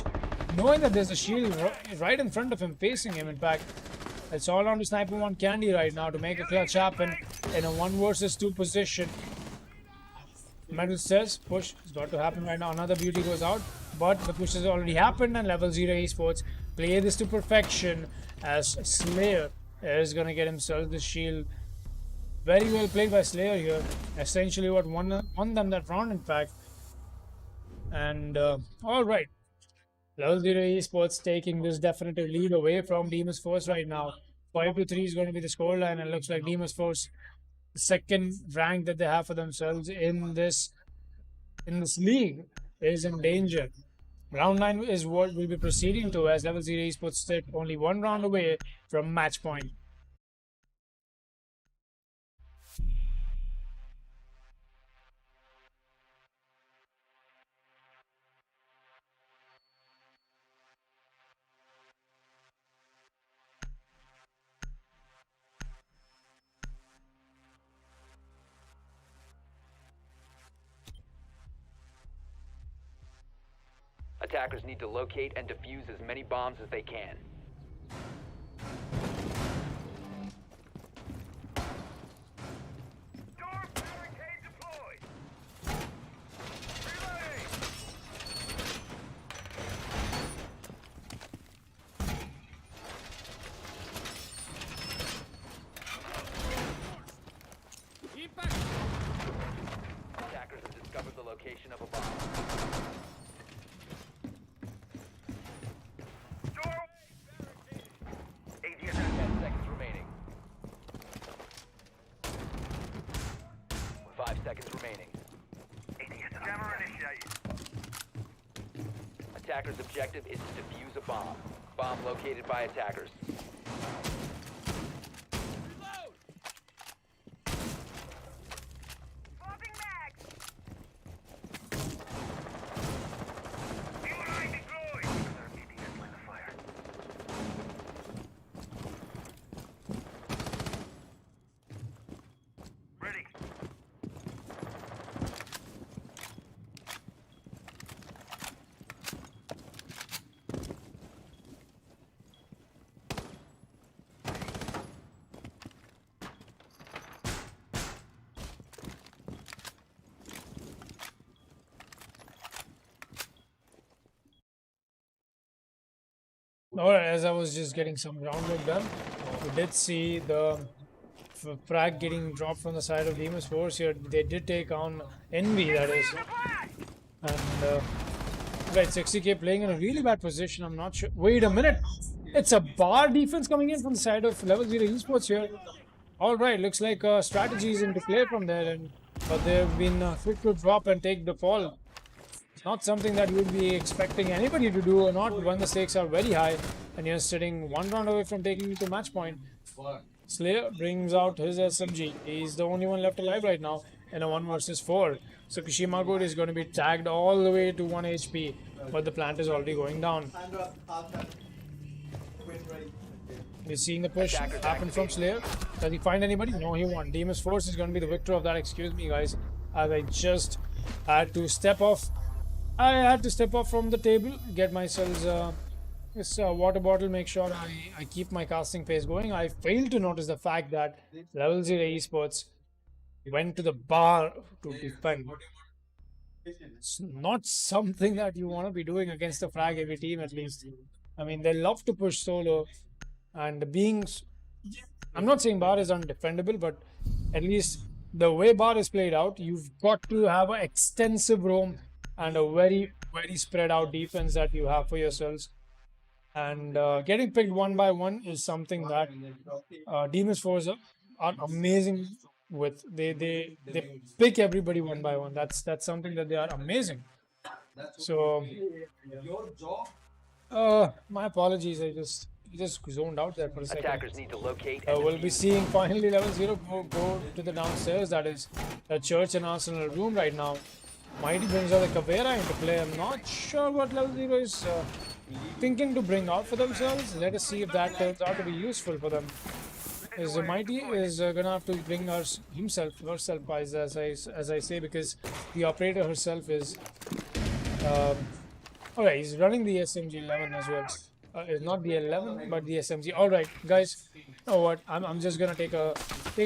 knowing that there's a shield right in front of him, facing him. In fact, it's all on to Sniper 1 Candy right now to make a clutch happen in a 1 versus 2 position. Metal says push is got to happen right now. Another beauty goes out, but the push has already happened, and Level 0 Esports play this to perfection as Slayer is going to get himself the shield. Very well played by Slayer here. Essentially what won them that round, in fact. And alright. Level 0 Esports taking this definitive lead away from Demon's Force right now. 5-3 is going to be the scoreline, and it looks like Demon's Force, the second rank that they have for themselves in this league, is in danger. Round 9 is what we'll be proceeding to, as Level 0 Esports sit only 1 round away from match point. Attackers need to locate and defuse as many bombs as they can. Door barricade deployed. Reloading. Attackers have discovered the location of a bomb. 10 seconds remaining. 5 seconds remaining. Jammer initiated. Attacker's objective is to defuse a bomb. Bomb located by attackers. Reload! Swapping mags! Line deployed! Line of fire. Ready. Alright, as I was just getting some groundwork done, we did see the frag getting dropped from the side of Demon's Force here. They did take on Envy, that is. And right, 60k playing in a really bad position. I'm not sure. Wait a minute. It's a bar defense coming in from the side of Level 0 Esports here. Alright, looks like strategy is into play from there. And but they've been quick to drop and take the fall. Not something that you'd be expecting anybody to do, or not when the stakes are very high and you're sitting one round away from taking it to match point. Slayer brings out his SMG. He's the only one left alive right now in a 1 versus 4. So Kishimago is going to be tagged all the way to 1 HP, but the plant is already going down. We're seeing the push happen from Slayer. Does he find anybody? No, he won't. Demon's Force is going to be the victor of that. Excuse me, guys, as I just had to step off. I had to step off from the table, get myself this water bottle, make sure I keep my casting pace going. I failed to notice the fact that Level 0 Esports went to the bar to defend. It's not something that you want to be doing against a frag heavy team, at least. I mean, they love to push solo, and I'm not saying bar is undefendable, but at least the way bar is played out, you've got to have an extensive roam and a very, very spread out defense that you have for yourselves. And getting picked one by one is something that Demon's Force are amazing with. They pick everybody one by one. That's something that they are amazing. So my apologies, I just zoned out there for a second. Attackers need to locate and We'll be seeing finally Level 0 go to the downstairs, that is the church and arsenal room right now. Mighty brings out the Caveira into play. I'm not sure what Level 0 is thinking to bring out for themselves. Let us see if that turns out to be useful for them. Is Mighty is gonna have to bring herself, as I say, because the operator herself is alright. He's running the SMG 11 as well. It's not the 11, but the SMG. Alright, guys. You know what? I'm just gonna take a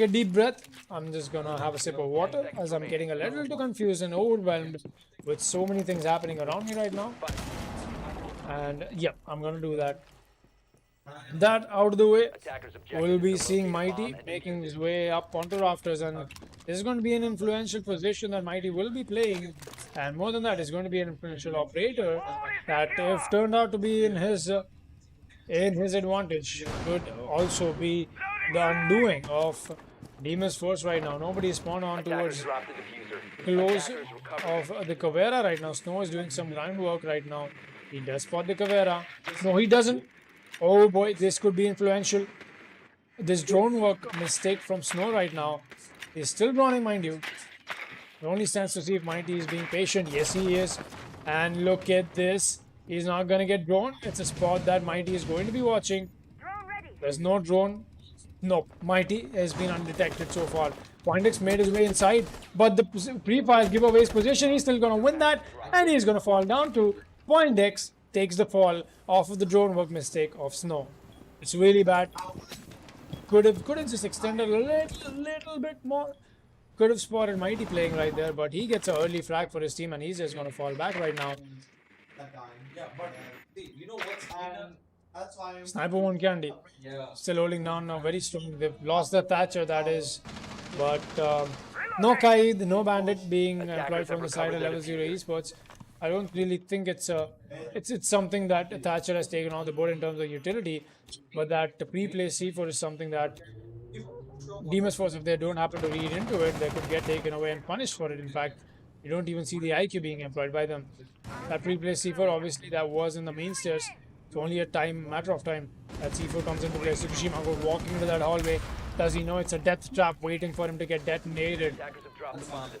deep breath. I'm just gonna have a sip of water, as I'm getting a little too confused and overwhelmed with so many things happening around me right now. And yeah, I'm gonna do that. That out of the way, we'll be seeing Mighty making his way up onto rafters, and this is going to be an influential position that Mighty will be playing. And more than that, it's going to be an influential operator that, if turned out to be in his advantage, could also be the undoing of Demon's Force right now. Nobody is spawned on towards close of the Caveira right now. Snow is doing some groundwork right now. He does spot the Caveira. No, he doesn't. Oh boy, this could be influential. This drone work mistake from Snow right now is still drowning, mind you. It only stands to see if Mighty is being patient. Yes, he is. And look at this. He's not going to get drone. It's a spot that Mighty is going to be watching. There's no drone. No, Mighty has been undetected so far. Poindex made his way inside, but the pre-fire giveaway his position. He's still going to win that, and he's going to fall down to Poindex. Takes the fall off of the drone work mistake of Snow. It's really bad. Could have just extended a little bit more. Could have spotted Mighty playing right there, but he gets an early frag for his team, and he's just going to fall back right now. Sniper One Candy still holding down now, very strong. They've lost the Thatcher, that is, but no Kaid, no Bandit being employed from the side of Level 0 Esports. I don't really think it's something that Thatcher has taken on the board in terms of utility, but that the pre-play C4 is something that Demon's Force, if they don't happen to read into it, they could get taken away and punished for it. In fact, you don't even see the IQ being employed by them. That pre-play C4, obviously, that was in the main stairs. It's only a matter of time that C4 comes into play. Tsukushima goes walking into that hallway. Does he know it's a death trap waiting for him to get detonated?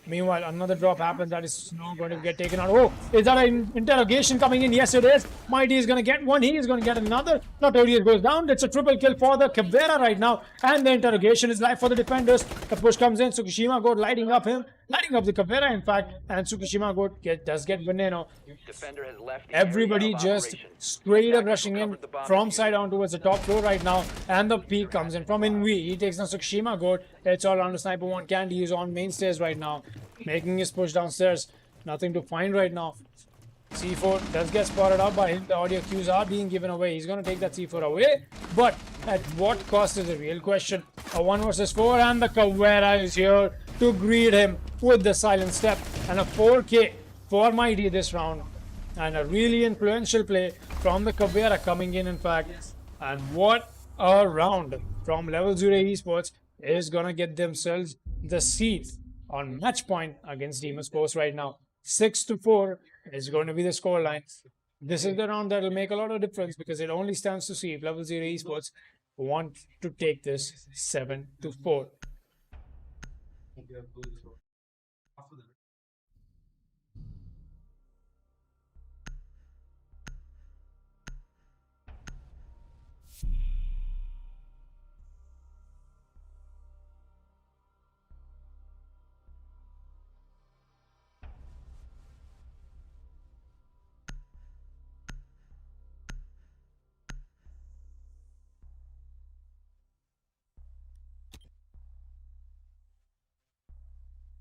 Meanwhile, another drop happens. That is Snow going to get taken out. Oh, is that an interrogation coming in? Yes, it is. Mighty is going to get one. He is going to get another. Notorious goes down. It's a triple kill for the Caveira right now. And the interrogation is live for the defenders. The push comes in. Tsukushima Goat lighting up the Caveira, in fact. And Tsukushima Goat does get Veneno. Everybody just straight up rushing in from side down towards the top floor right now. And the peak comes in from Invi. He takes down Tsukushima Goat. It's all on the Sniper One Candy. He's on main stairs right now, making his push downstairs. Nothing to find right now. C4 does get spotted out by him. The audio cues are being given away. He's going to take that C4 away, but at what cost is the real question. A 1 versus 4, and the Caveira is here to greet him with the silent step, and a 4K for Mighty this round, and a really influential play from the Caveira coming in fact. And what a round from Level 0 Esports is gonna get themselves the seat on match point against Demon Sports right now. 6-4 is going to be the scoreline. This is the round that will make a lot of difference because it only stands to see if Level 0 Esports want to take this 7-4.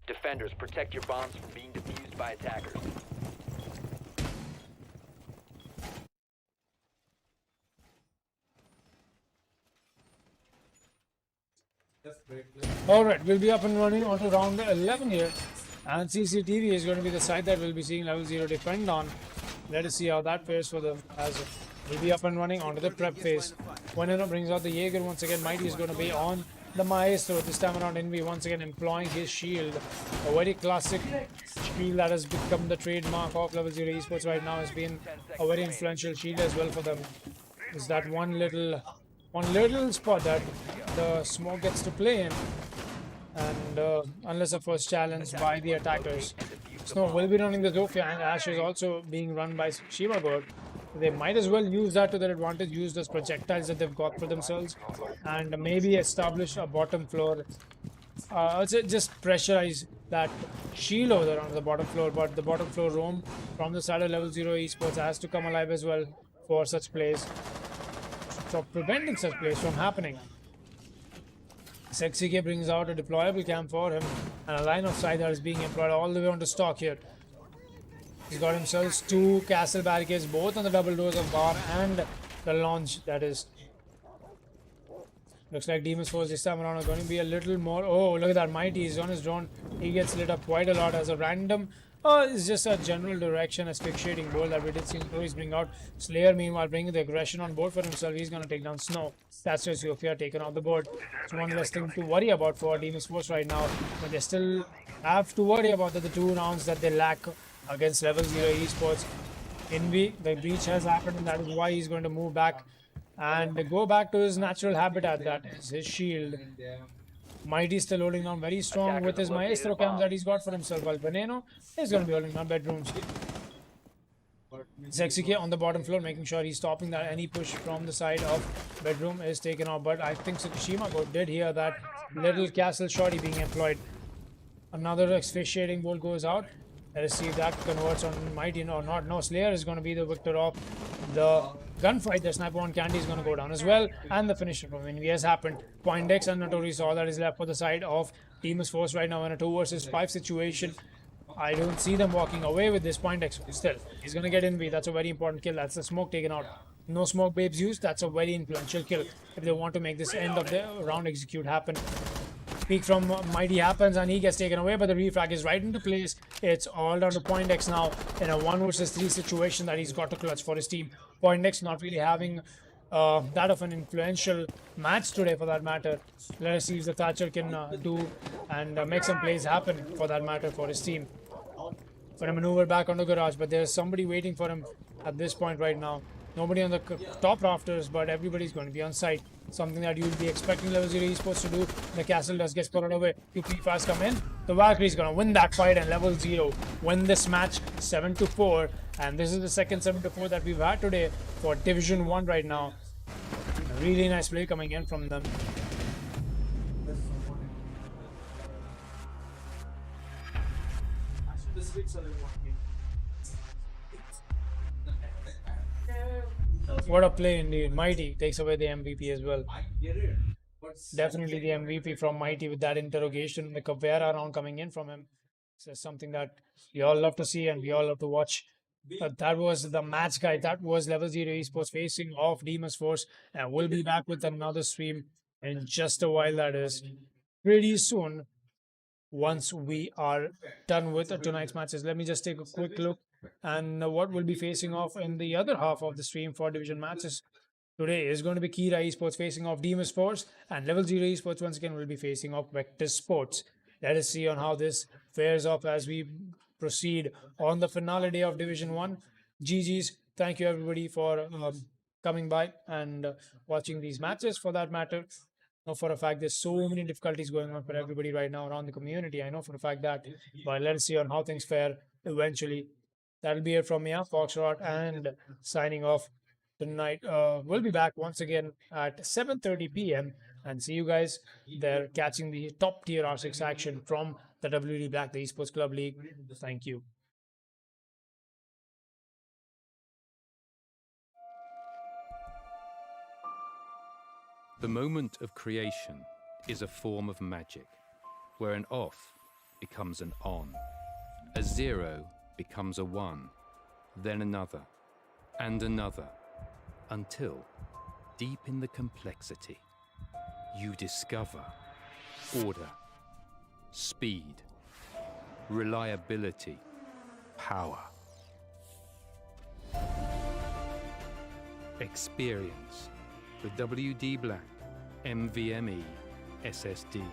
Defenders, protect your bombs from being defused by attackers. Alright, we'll be up and running on to round 11 here. And CCTV is going to be the side that we'll be seeing Level 0 defend on. Let us see how that fares for them as we'll be up and running onto the prep phase. Weneno brings out the Jaeger once again. Mighty is going to be on the Maestro. This time around, Envy once again employing his shield. A very classic shield that has become the trademark of Level 0 Esports right now. Has been a very influential shield as well for them. Is that one little spot that the smoke gets to play in, and unless a first challenge by the attackers. Snow will be running the Zofia, and Ash is also being run by Shivagor. They might as well use that to their advantage, use those projectiles that they've got for themselves, and maybe establish a bottom floor. Just pressurize that shield over there on the bottom floor, but the bottom floor roam from the side of Level 0 Esports has to come alive as well for such plays, for preventing such plays from happening. Sexy K brings out a deployable cam for him and a line of sight that is being employed all the way onto stock here. He's got himself 2 castle barricades, both on the double doors of bar and the launch, that is. Looks like Demon's Force this time around are going to be a little more. Oh, look at that. Mighty is on his drone. He gets lit up quite a lot as a random. It's just a general direction asphyxiating bolt that we did see Chloe's bring out. Slayer, meanwhile, bringing the aggression on board for himself. He's going to take down Snow. That's just Sophia taken off the board. It's one less thing to worry about for Demon's Force right now. But they still have to worry about the 2 rounds that they lack against Level 0 Esports. Envy, the breach has happened, and that is why he's going to move back and go back to his natural habitat, that is his shield. Mighty still holding on very strong with his Maestro cams that he's got for himself, while Veneno is going to be holding on bedrooms. Sexy K on the bottom floor, making sure he's stopping that any push from the side of bedroom is taken off. But I think Tsukushima did hear that little castle shotty being employed. Another asphyxiating bolt goes out. Let us see if that converts on Mighty or not. No, Slayer is going to be the victor of the gunfight. The sniper on Candy is going to go down as well. And the finisher from Envy has happened. Poindex and Notorious, all that is left for the side of Demon's Force right now in a 2 versus 5 situation. I don't see them walking away with this Poindex still. He's going to get Envy. That's a very important kill. That's the smoke taken out. No smoke babes used. That's a very influential kill if they want to make this end of the round execute happen. Peek from Mighty happens and he gets taken away, but the refrag is right into place. It's all down to Poindex now in a 1 versus 3 situation that he's got to clutch for his team. Poindex not really having that of an influential match today for that matter. Let us see if the Thatcher can do and make some plays happen for that matter for his team. For a maneuver back on the garage, but there's somebody waiting for him at this point right now. Nobody on the top rafters, but everybody's going to be on site. Something that you'll be expecting Level 0 Esports to do. The castle does get spotted away. 2 P-Fast come in. The Valkyrie's going to win that fight, and Level 0 win this match 7-4. And this is the second 7-4 that we've had today for Division 1 right now. A really nice play coming in from them. What a play indeed. Mighty takes away the MVP as well. Definitely the MVP from Mighty with that interrogation, the Caveira round coming in from him. So something that we all love to see and we all love to watch. But that was the match, guys. That was Level 0 Esports facing off Demon's Force. And we'll be back with another stream in just a while, that is. Pretty soon, once we are done with tonight's matches. Let me just take a quick look and what we'll be facing off in the other half of the stream for division matches. Today is going to be Kira Esports facing off Demon's Force, and Level 0 Esports once again will be facing off Vector Sports. let us see on how this fares off as we proceed on the finale day of Division 1. GG's. Thank you everybody for coming by and watching these matches for that matter. Know for a fact there's so many difficulties going on for everybody right now around the community. I know for a fact that, but let's see on how things fare eventually. That'll be it from me, Foxtrot, and signing off tonight. We'll be back once again at 7:30 p.m. and see you guys there catching the top tier R6 action from the WD Black, the Esports Club League. Thank you. The moment of creation is a form of magic, where an off becomes an on, a 0 becomes a 1, then another, and another, until, deep in the complexity, you discover order, speed, reliability, power, experience the WD Black NVMe SSD.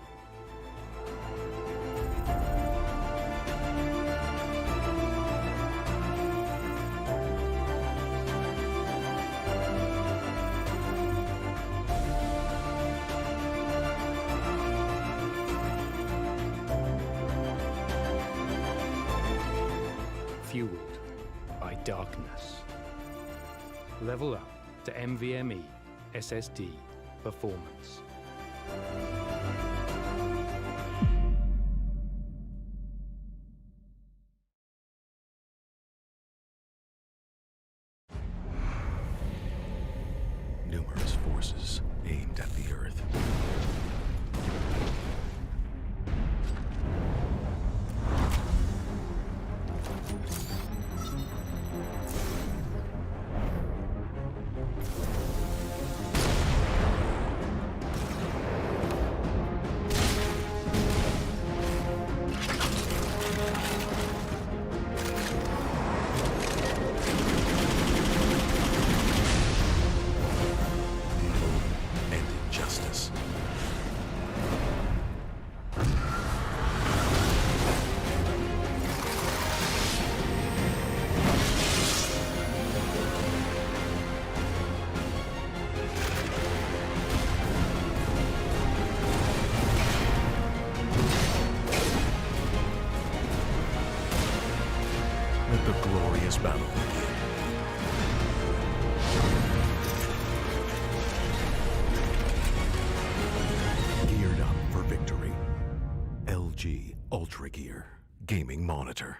Fueled by darkness. Level up to NVMe SSD performance. Numerous forces aimed at the Earth. Let the glorious battle begin. Geared up for victory. LG Ultragear Gaming Monitor.